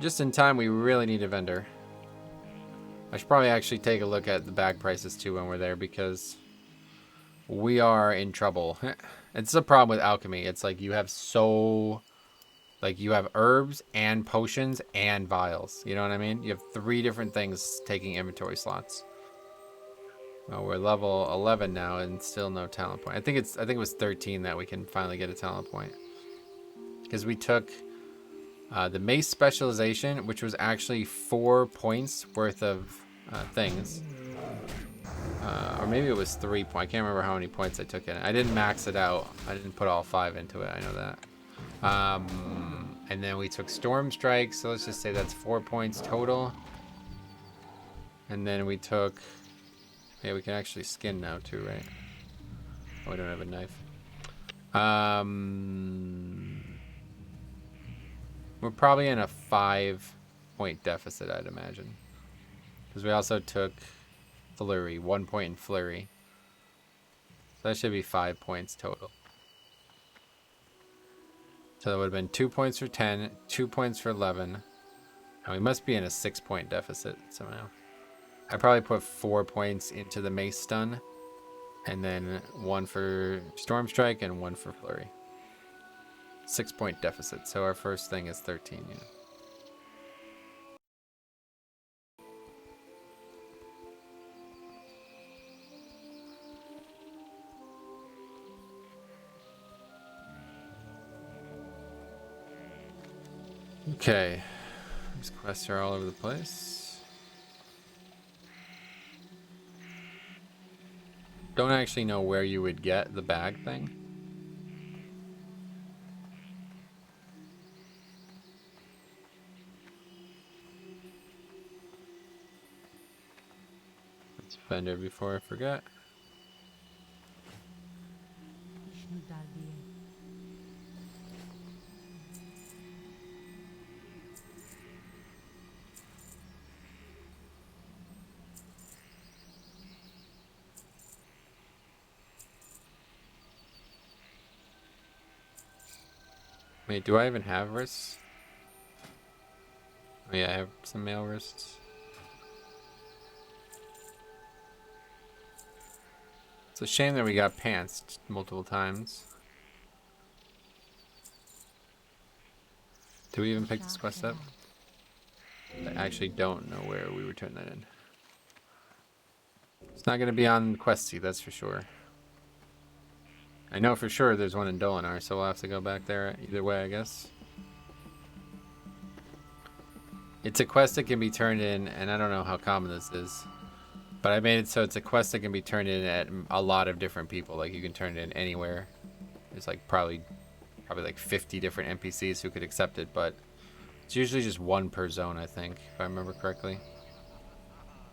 Just in time, we really need a vendor. I should probably actually take a look at the bag prices too when we're there, because we are in trouble. It's a problem with alchemy. It's like you have you have herbs and potions and vials. You know what I mean? You have 3 different things taking inventory slots. Well, we're level 11 now and still no talent point. I think it was 13 that we can finally get a talent point. because we took the mace specialization, which was actually 4 points worth of things. Or maybe it was 3 points. I can't remember how many points I took in it. I didn't max it out. I didn't put all 5 into it. I know that. And then we took Storm Strike. So let's just say that's 4 points total. And then we took... Yeah, we can actually skin now too, right? Oh, we don't have a knife. We're probably in a 5-point deficit, I'd imagine. Because we also took Flurry, 1 point in Flurry. So that should be 5 points total. So that would have been 2 points for 10, 2 points for 11. And we must be in a 6-point deficit somehow. I probably put 4 points into the Mace Stun. And then 1 for Storm Strike and 1 for Flurry. 6-point deficit. So our first thing is 13, yeah. Okay. These quests are all over the place. Don't actually know where you would get the bag thing. Let's vendor before I forget. Wait, do I even have wrists? Oh yeah, I have some male wrists. It's a shame that we got pants multiple times. Do we even pick this quest up? I actually don't know where we return that in. It's not going to be on Questy, that's for sure. I know for sure there's one in Dolinar, so we'll have to go back there either way, I guess. It's a quest that can be turned in, and I don't know how common this is, but I made it so it's a quest that can be turned in at a lot of different people. Like, you can turn it in anywhere. There's like probably like 50 different NPCs who could accept it, but it's usually just 1 per zone, I think, if I remember correctly.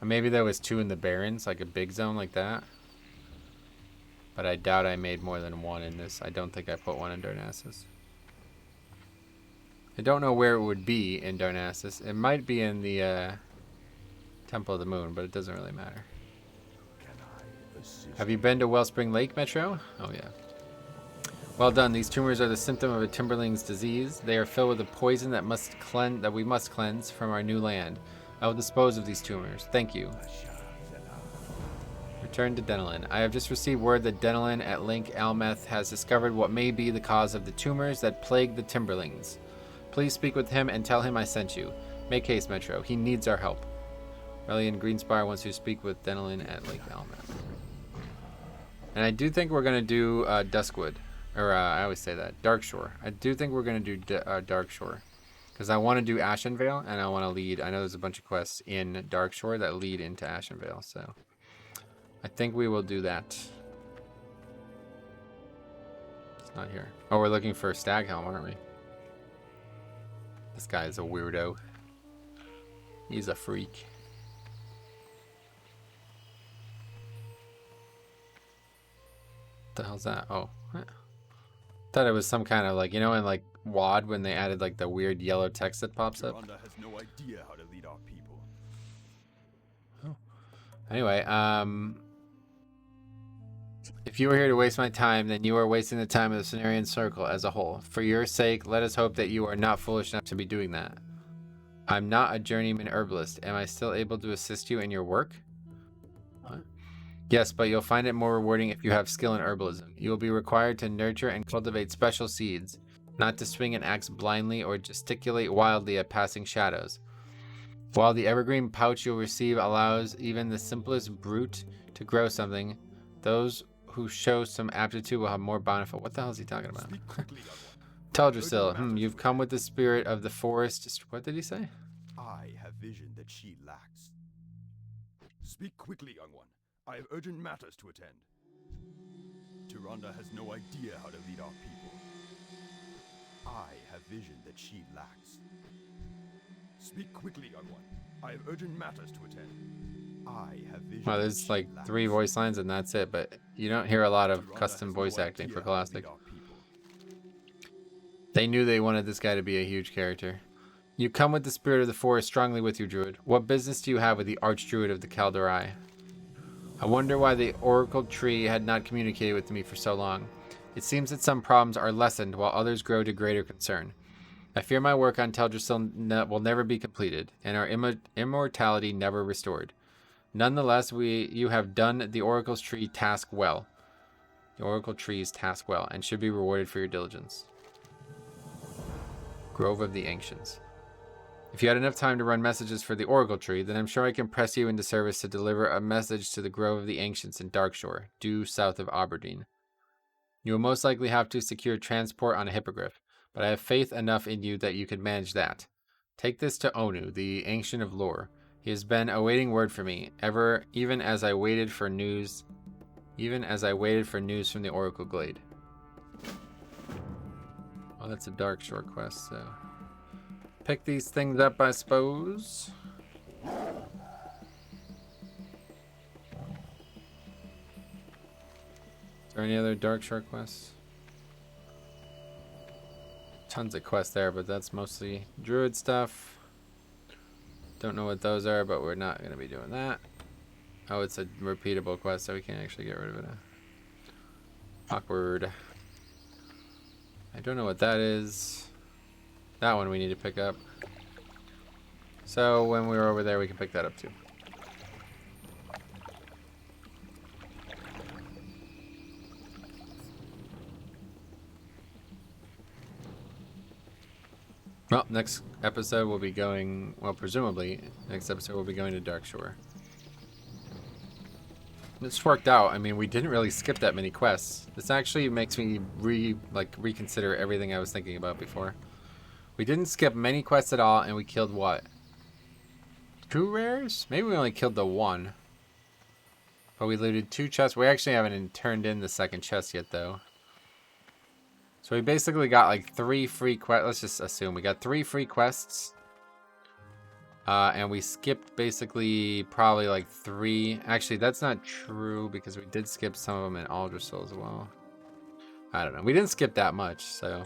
Or maybe there was 2 in the Barrens, like a big zone like that. But I doubt I made more than 1 in this. I don't think I put 1 in Darnassus. I don't know where it would be in Darnassus. It might be in the Temple of the Moon, but it doesn't really matter. Have you been to Wellspring Lake, Metro? Oh yeah. Well done. These tumors are the symptom of a Timberling's disease. They are filled with a poison that we must cleanse from our new land. I will dispose of these tumors. Thank you. Return to Denelin. I have just received word that Denelin at Link Almeth has discovered what may be the cause of the tumors that plague the Timberlings. Please speak with him and tell him I sent you. Make haste, Metro. He needs our help. Relian Greenspire wants to speak with Denelin at Lake Almeth. And I do think we're going to do Duskwood. Or I always say that. Darkshore. I do think we're going to do Darkshore. Because I want to do Ashenvale, and I want to lead. I know there's a bunch of quests in Darkshore that lead into Ashenvale, so I think we will do that. It's not here. Oh, we're looking for Staghelm, aren't we? This guy is a weirdo. He's a freak. What the hell's that? Oh. Thought it was some kind of, like, you know, in like WoD when they added like the weird yellow text that pops up. Has no idea how to lead our people. Oh. Anyway, if you are here to waste my time, then you are wasting the time of the Cenarian Circle as a whole. For your sake, let us hope that you are not foolish enough to be doing that. I'm not a journeyman herbalist. Am I still able to assist you in your work? What? Yes, but you'll find it more rewarding if you have skill in herbalism. You will be required to nurture and cultivate special seeds, not to swing an axe blindly or gesticulate wildly at passing shadows. While the evergreen pouch you'll receive allows even the simplest brute to grow something, those who show some aptitude will have more bountiful. What the hell is he talking about? Teldrassil, you've come with the spirit of the forest. What did he say? I have vision that she lacks. Speak quickly, young one. I have urgent matters to attend. Tyrande has no idea how to lead our people. I have vision that she lacks. Speak quickly, young one. I have urgent matters to attend. I have vision. Well, there's like 3 voice lines and that's it, but you don't hear a lot of custom voice acting for Classic. They knew they wanted this guy to be a huge character. You come with the spirit of the forest strongly with you, Druid. What business do you have with the Archdruid of the Calderai? I wonder why the Oracle Tree had not communicated with me for so long. It seems that some problems are lessened while others grow to greater concern. I fear my work on Teldrassil will never be completed, and our immortality never restored. Nonetheless, you have done the Oracle's Tree task well. The Oracle Tree's task well, and should be rewarded for your diligence. Grove of the Ancients. If you had enough time to run messages for the Oracle Tree, then I'm sure I can press you into service to deliver a message to the Grove of the Ancients in Darkshore, due south of Aberdeen. You will most likely have to secure transport on a hippogriff, but I have faith enough in you that you can manage that. Take this to Onu, the Ancient of Lore. He has been awaiting word from me, even as I waited for news from the Oracle Glade. Well, that's a Darkshore quest, so pick these things up, I suppose. Is there any other Darkshore quests? Tons of quests there, but that's mostly Druid stuff. Don't know what those are, but we're not going to be doing that. Oh, it's a repeatable quest, so we can't actually get rid of it. Awkward. I don't know what that is. That one we need to pick up. So when we're over there, we can pick that up too. Well, next episode we'll be going, well, presumably, next episode we'll be going to Darkshore. This worked out. I mean, we didn't really skip that many quests. This actually makes me reconsider everything I was thinking about before. We didn't skip many quests at all, and we killed what? 2 rares? Maybe we only killed the 1. But we looted 2 chests. We actually haven't turned in the second chest yet, though. So we basically got like 3 free quests. Let's just assume we got 3 free quests. And we skipped basically probably like 3. Actually, that's not true because we did skip some of them in Aldrassil as well. I don't know. We didn't skip that much, so.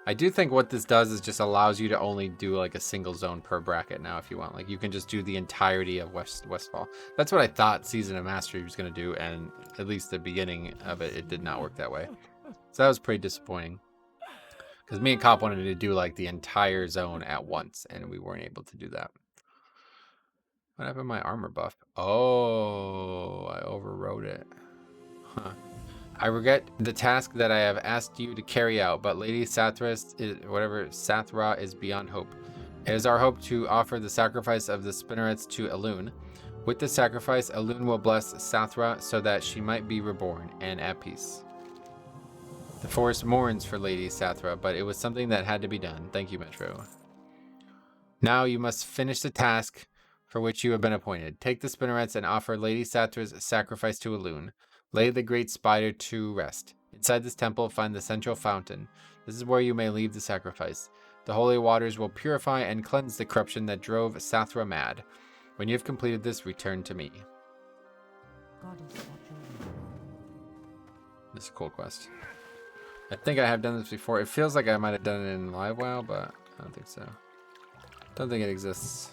I do think what this does is just allows you to only do like a single zone per bracket now if you want. Like you can just do the entirety of Westfall. That's what I thought Season of Mastery was going to do, and at least the beginning of it, it did not work that way. So that was pretty disappointing. Because me and Cop wanted to do like the entire zone at once, and we weren't able to do that. What happened to my armor buff? Oh, I overrode it. Huh. I regret the task that I have asked you to carry out, but Lady Sathra is beyond hope. It is our hope to offer the sacrifice of the spinnerets to Elune. With the sacrifice, Elune will bless Sathra so that she might be reborn and at peace. The forest mourns for Lady Sathra, but it was something that had to be done. Thank you, Metro. Now you must finish the task for which you have been appointed. Take the spinnerets and offer Lady Sathra's sacrifice to Elune. Lay the great spider to rest. Inside this temple, find the central fountain. This is where you may leave the sacrifice. The holy waters will purify and cleanse the corruption that drove Sathra mad. When you have completed this, return to me. This is a cool quest. I think I have done this before. It feels like I might have done it in Live WoW, but I don't think so. Don't think it exists.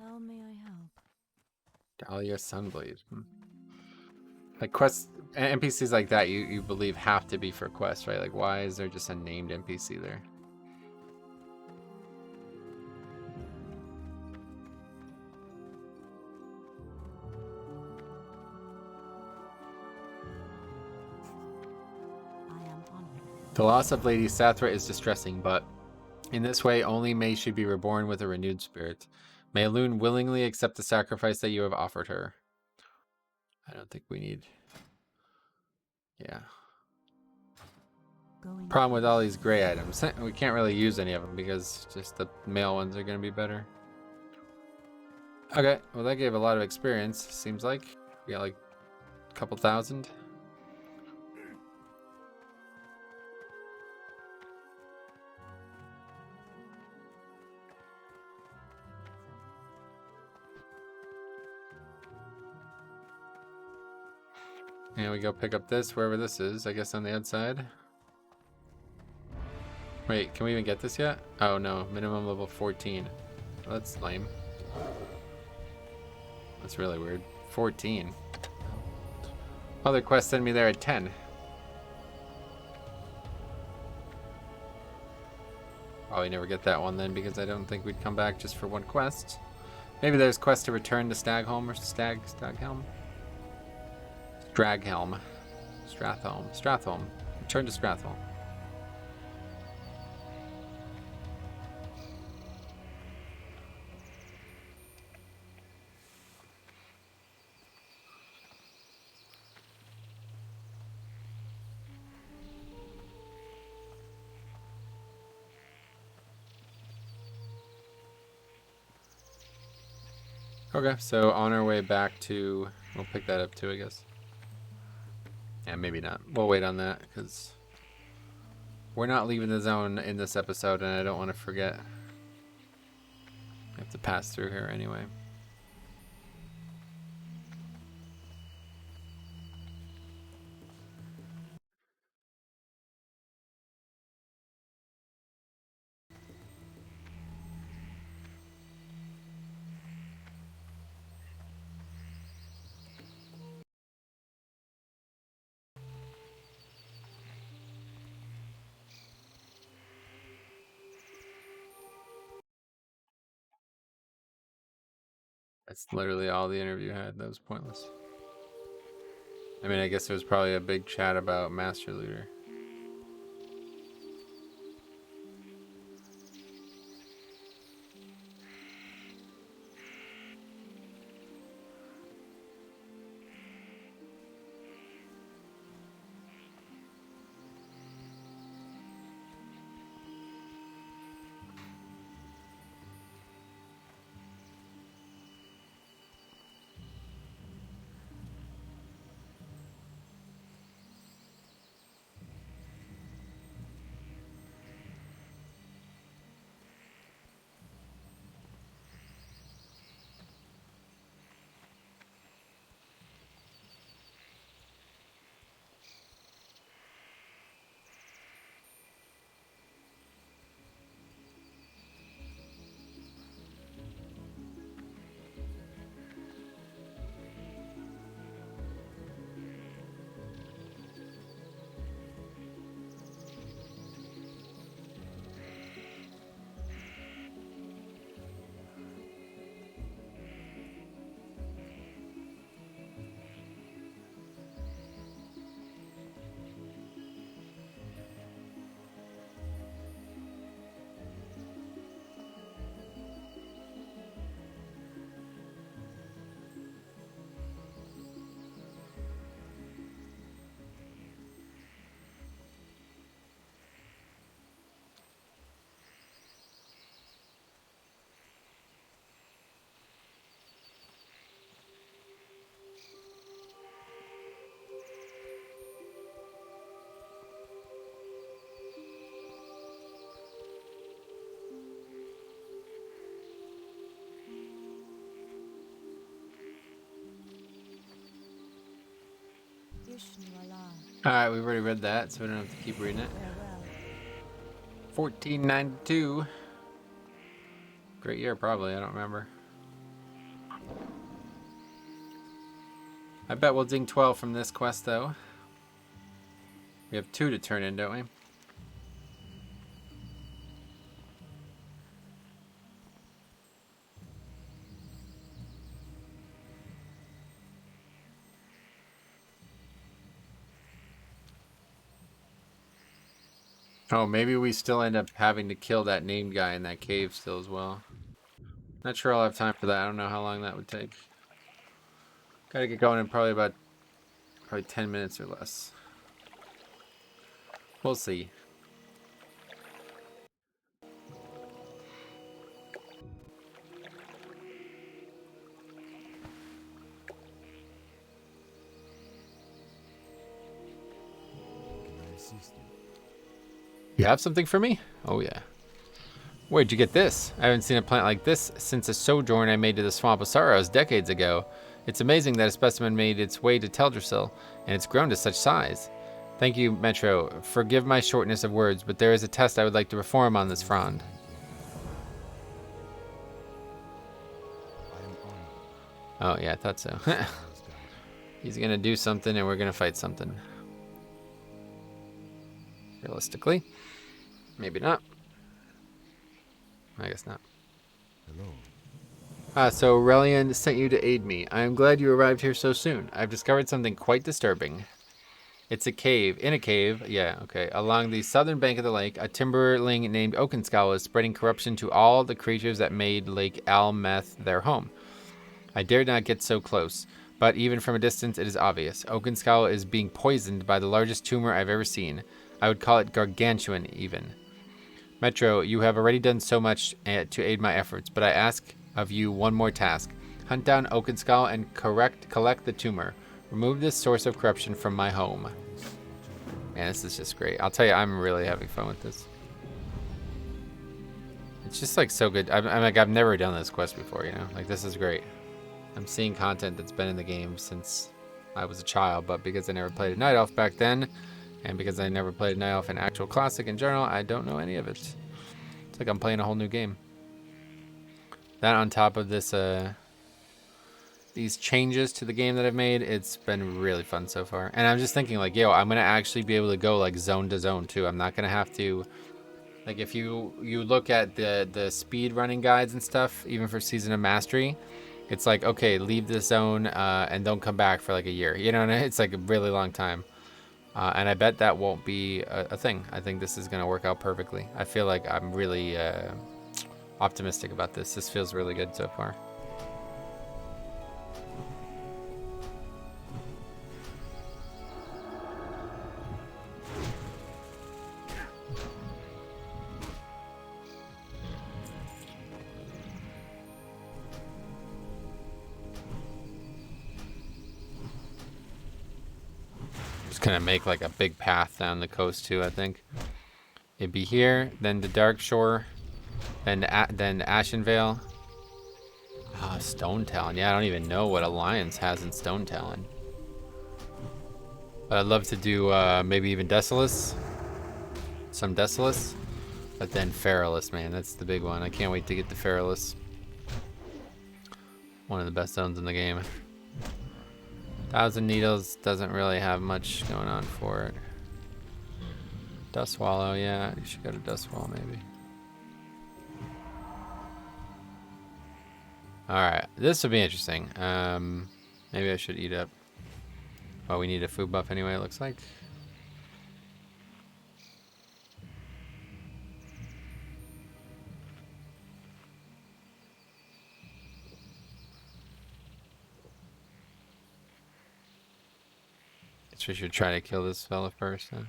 How may I help? Dahlia Sunblade. Like quests, NPCs like that, you believe have to be for quests, right? Like, why is there just a named NPC there? The loss of Lady Sathra is distressing, but In this way, only May should be reborn with a renewed spirit. May Lune willingly accept the sacrifice that you have offered her. I don't think we need... Yeah. Going Problem with all these gray items. We can't really use any of them because just the male ones are going to be better. Okay, well that gave a lot of experience, seems like. We got like a couple thousand. And we go pick up this, wherever this is, I guess on the outside. Wait, can we even get this yet? Oh no, minimum level 14. Well, that's lame. That's really weird. 14. Other quest sent me there at 10. Probably never get that one then because I don't think we'd come back just for one quest. Maybe there's quest to return to Staghelm or Staghelm? Draghelm. Strathelm. Return to Strathelm. Okay, so on our way back to... We'll pick that up too, I guess. Yeah, maybe not. We'll wait on that, because we're not leaving the zone in this episode, and I don't want to forget. We have to pass through here anyway. That's literally all the interview had. That was pointless. I mean, I guess there was probably a big chat about Master Looter. Alright, we've already read that, so we don't have to keep reading it. Farewell. 1492. Great year, probably. I don't remember. I bet we'll ding 12 from this quest, though. We have 2 to turn in, don't we? Oh, maybe we still end up having to kill that named guy in that cave still as well. Not sure I'll have time for that. I don't know how long that would take. Gotta get going in probably 10 minutes or less. We'll see. Can I assist you? You have something for me? Oh, yeah. Where'd you get this? I haven't seen a plant like this since a sojourn I made to the Swamp of Sorrows decades ago. It's amazing that a specimen made its way to Teldrassil, and it's grown to such size. Thank you, Metro. Forgive my shortness of words, but there is a test I would like to perform on this frond. I am honored. Oh, yeah, I thought so. He's gonna do something, and we're gonna fight something. Realistically. Maybe not. I guess not. Hello. So Relian sent you to aid me. I am glad you arrived here so soon. I've discovered something quite disturbing. It's a cave. In a cave, yeah, okay. Along the southern bank of the lake, a timberling named Oakenskull is spreading corruption to all the creatures that made Lake Almeth their home. I dared not get so close, but even from a distance it is obvious. Oakenskull is being poisoned by the largest tumor I've ever seen. I would call it gargantuan, even. Metro, you have already done so much to aid my efforts, but I ask of you one more task. Hunt down Oakenskull and collect the tumor. Remove this source of corruption from my home. Man, this is just great. I'll tell you, I'm really having fun with this. It's just like so good. I'm like, I've never done this quest before, you know? Like, this is great. I'm seeing content that's been in the game since I was a child, but because I never played a Night Elf back then, and because I never played Night Elf in actual Classic in general, I don't know any of it. It's like I'm playing a whole new game. That on top of this, these changes to the game that I've made, it's been really fun so far. And I'm just thinking like, yo, I'm gonna actually be able to go like zone to zone too. I'm not gonna have to, like if you look at the speed running guides and stuff, even for Season of Mastery, it's like, okay, leave this zone and don't come back for like a year. You know what I mean? It's like a really long time. And I bet that won't be a thing. I think this is going to work out perfectly. I feel like I'm really optimistic about this. This feels really good so far. Gonna make like a big path down the coast too. I think it'd be here, then the Dark Shore, then Ashenvale. Stone Talon. Yeah, I don't even know what Alliance has in Stone Talon, but I'd love to do maybe even Desolus, some Desolus, but then Feralus, man, that's the big one. I can't wait to get the Feralus. One of the best zones in the game. Thousand Needles doesn't really have much going on for it. Dust Swallow, yeah, you should go to Dust Swallow maybe. Alright, this will be interesting. Maybe I should eat up. Oh, we need a food buff anyway, it looks like. Guess we should try to kill this fella first, huh?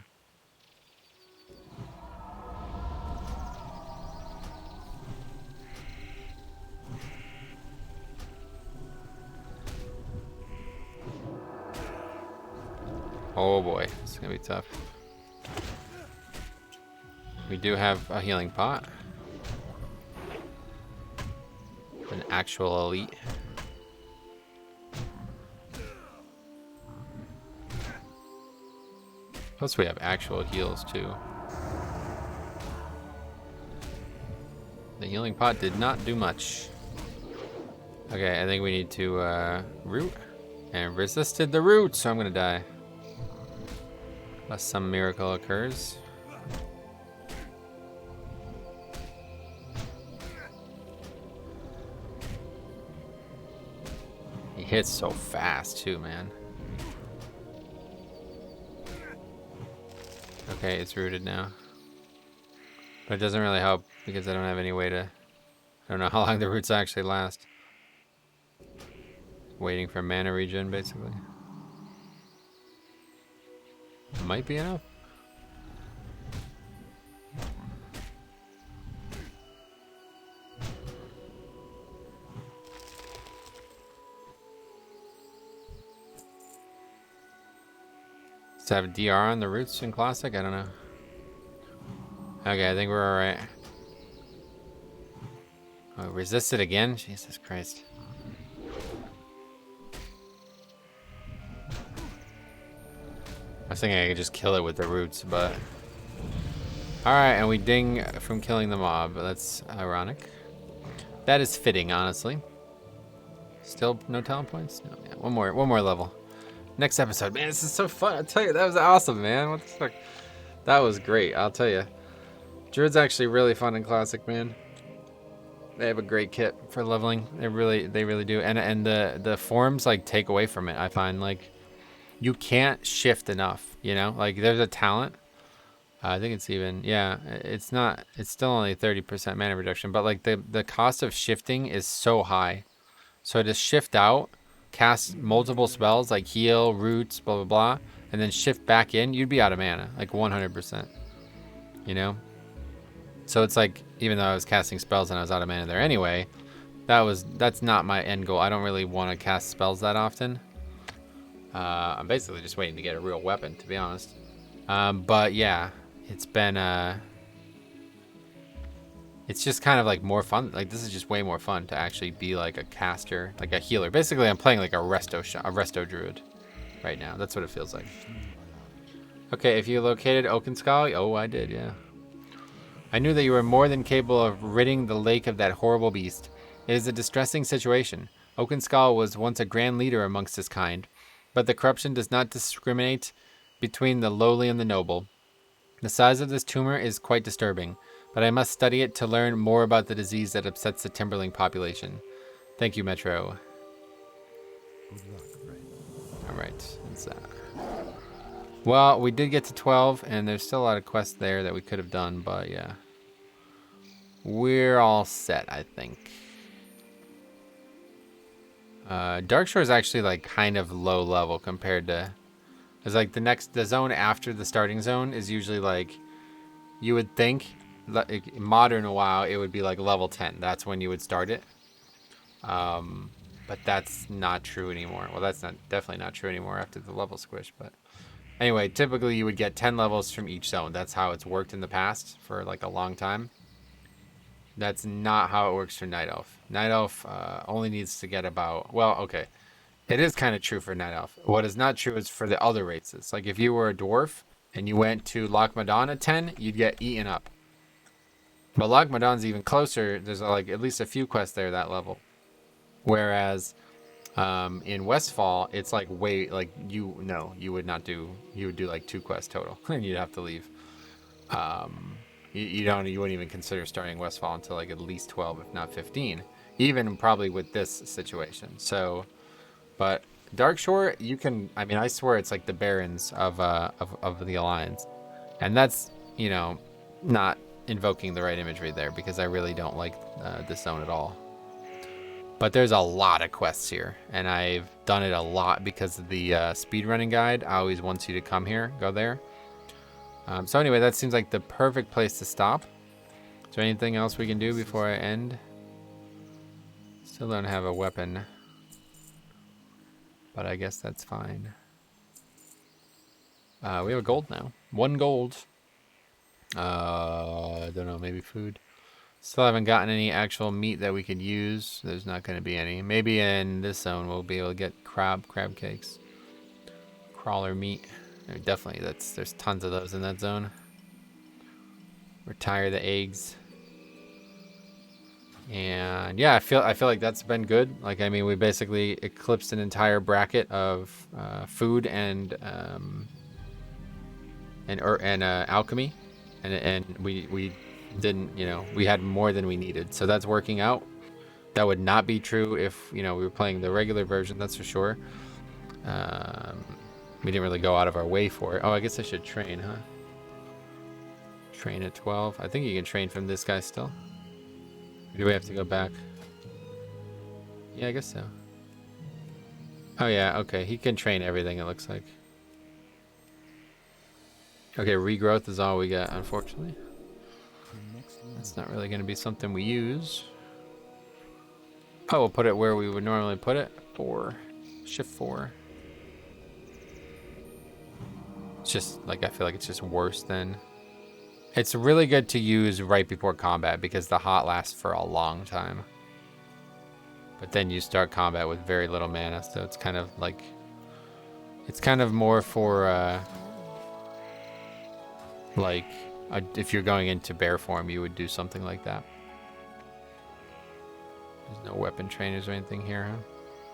Oh boy, it's gonna be tough. We do have a healing pot. An actual elite. Plus we have actual heals too. The healing pot did not do much. Okay, I think we need to root. And resisted the root, so I'm gonna die. Unless some miracle occurs. He hits so fast too, man. Okay, it's rooted now. But it doesn't really help because I don't have any way to... I don't know how long the roots actually last. Waiting for mana regen, basically. Might be enough. Does it have a DR on the roots in Classic? I don't know. Okay, I think we're alright. Oh, resist it again? Jesus Christ. I was thinking I could just kill it with the roots, but... Alright, and we ding from killing the mob. That's ironic. That is fitting, honestly. Still no talent points? No, yeah, one more level. Next episode. Man, this is so fun. I tell you, that was awesome, man. What the fuck? That was great, I'll tell you. Druid's actually really fun in Classic, man. They have a great kit for leveling. They really do. And the forms like take away from it. I find like you can't shift enough, you know? Like there's a talent. I think it's even, yeah, it's not, it's still only 30% mana reduction, but like the cost of shifting is so high. So to shift out, cast multiple spells like heal, roots, blah, blah, blah, and then shift back in, you'd be out of mana, like 100%, you know? So it's like, even though I was casting spells and I was out of mana there anyway, that's not my end goal. I don't really want to cast spells that often. I'm basically just waiting to get a real weapon, to be honest. But yeah, it's been, it's just kind of like more fun. Like this is just way more fun to actually be like a caster, like a healer. Basically, I'm playing like a resto druid right now. That's what it feels like. Okay, if you located Oakenskull, oh, I did, yeah. I knew that you were more than capable of ridding the lake of that horrible beast. It is a distressing situation. Oakenskull was once a grand leader amongst his kind, but the corruption does not discriminate between the lowly and the noble. The size of this tumor is quite disturbing, but I must study it to learn more about the disease that upsets the Timberling population. Thank you, Metro. Alright, that's that. Well, we did get to 12, and there's still a lot of quests there that we could have done, but yeah. We're all set, I think. Darkshore is actually like kind of low level compared to... It's like the zone after the starting zone is usually like... You would think, like, modern WoW, it would be like level 10. That's when you would start it. But that's not true anymore. Well, that's definitely not true anymore after the level squish, but... Anyway, typically you would get 10 levels from each zone. That's how it's worked in the past for like a long time. That's not how it works for Night Elf. Night Elf only needs to get about... Well, okay. It is kind of true for Night Elf. What is not true is for the other races. Like if you were a dwarf and you went to Loch Madon at 10, you'd get eaten up. But Loch Madon's even closer. There's like at least a few quests there that level. Whereas... in Westfall, it's like way like you would not do. You would do like 2 quests total, and you'd have to leave. You wouldn't even consider starting Westfall until like at least 12, if not 15, even probably with this situation. So, but Darkshore, you can. I mean, I swear it's like the Barrens of the Alliance, and that's not invoking the right imagery there because I really don't like this zone at all. But there's a lot of quests here, and I've done it a lot because of the speedrunning guide. I always wants you to come here, go there. So anyway, that seems like the perfect place to stop. Is there anything else we can do before I end? Still don't have a weapon, but I guess that's fine. We have a gold now. 1 gold. I don't know, maybe food. Still haven't gotten any actual meat that we could use. There's not going to be any. Maybe in this zone we'll be able to get crab cakes. Crawler meat. Definitely, there's tons of those in that zone. Retire the eggs. And yeah, I feel like that's been good. Like, I mean, we basically eclipsed an entire bracket of food and alchemy, and we didn't, we had more than we needed, so that's working out. That would not be true if we were playing the regular version, that's for sure. We didn't really go out of our way for it. Oh, I guess I should train, huh? Train at 12. I think you can train from this guy still. Or do we have to go back? Yeah, I guess so. Oh yeah, okay. He can train everything, it looks like. Okay, regrowth is all we got, unfortunately. That's not really going to be something we use. Oh, we'll put it where we would normally put it. 4. Shift 4. It's just, like, I feel like it's just worse than... It's really good to use right before combat because the hot lasts for a long time. But then you start combat with very little mana, so it's kind of like... It's kind of more for, like, if you're going into bear form, you would do something like that. There's no weapon trainers or anything here, huh?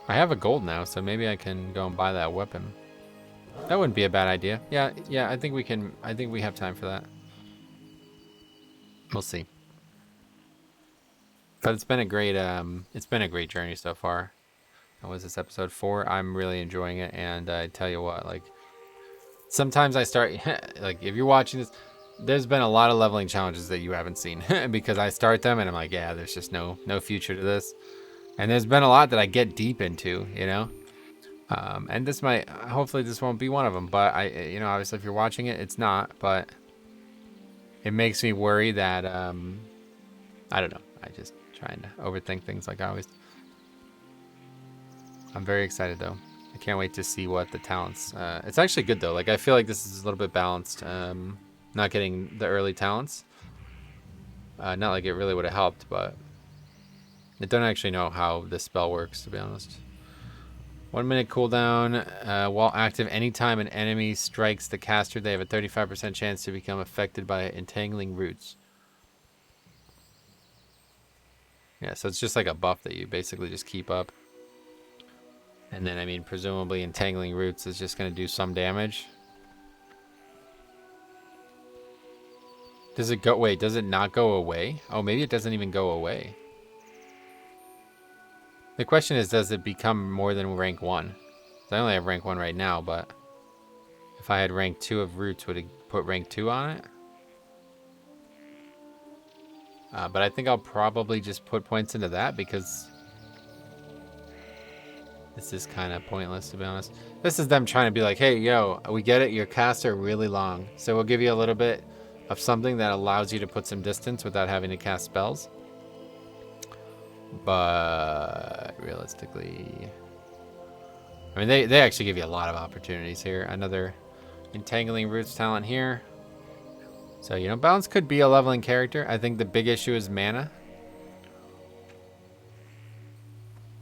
I have a gold now, so maybe I can go and buy that weapon. That wouldn't be a bad idea. Yeah, I think we can. I think we have time for that. We'll see. But it's been a great journey so far. That was this episode 4. I'm really enjoying it, and I tell you what, like, sometimes I start like, if you're watching this, there's been a lot of leveling challenges that you haven't seen because I start them and I'm like, yeah, there's just no future to this. And there's been a lot that I get deep into, you know. And this might, hopefully this won't be one of them, but you know, obviously if you're watching it, it's not, but it makes me worry that, I don't know, I just trying to overthink things like I always. I'm very excited though. I can't wait to see what the talents, it's actually good though. Like, I feel like this is a little bit balanced, not getting the early talents. Not like it really would have helped, but I don't actually know how this spell works, to be honest. 1 minute cooldown. While active, anytime an enemy strikes the caster, they have a 35% chance to become affected by entangling roots. Yeah, so it's just like a buff that you basically just keep up. And then, I mean, presumably entangling roots is just going to do some damage. Does it go... Wait, does it not go away? Oh, maybe it doesn't even go away. The question is, does it become more than rank 1? I only have rank 1 right now, but if I had rank 2 of roots, would it put rank 2 on it? But I think I'll probably just put points into that because this is kind of pointless, to be honest. This is them trying to be like, hey, yo, we get it, your casts are really long, so we'll give you a little bit of something that allows you to put some distance without having to cast spells. But realistically, I mean, they actually give you a lot of opportunities here. Another entangling roots talent here. So, you know, balance could be a leveling character. I think the big issue is mana.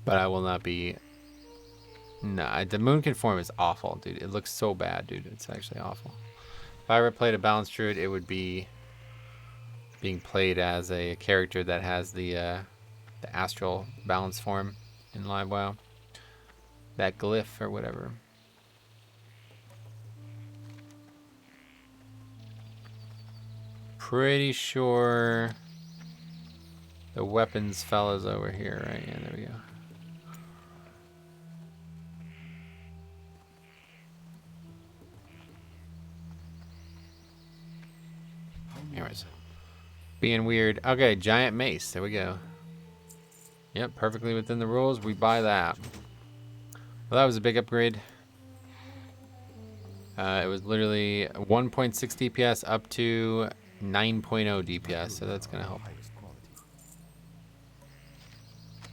But I will not be... Nah, the moon conform is awful, dude. It looks so bad, dude. It's actually awful. If I ever played a balanced druid, it would be being played as a character that has the astral balance form in Live WoW. That glyph or whatever. Pretty sure the weapons fella's over here, right? Yeah, there we go. Anyways. Being weird. Okay, giant mace. There we go. Yep, perfectly within the rules. We buy that. Well, that was a big upgrade. It was literally 1.6 DPS up to 9.0 DPS, so that's going to help.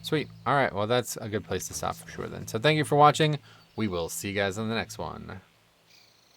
Sweet. All right, well, that's a good place to stop for sure then. So thank you for watching. We will see you guys on the next one.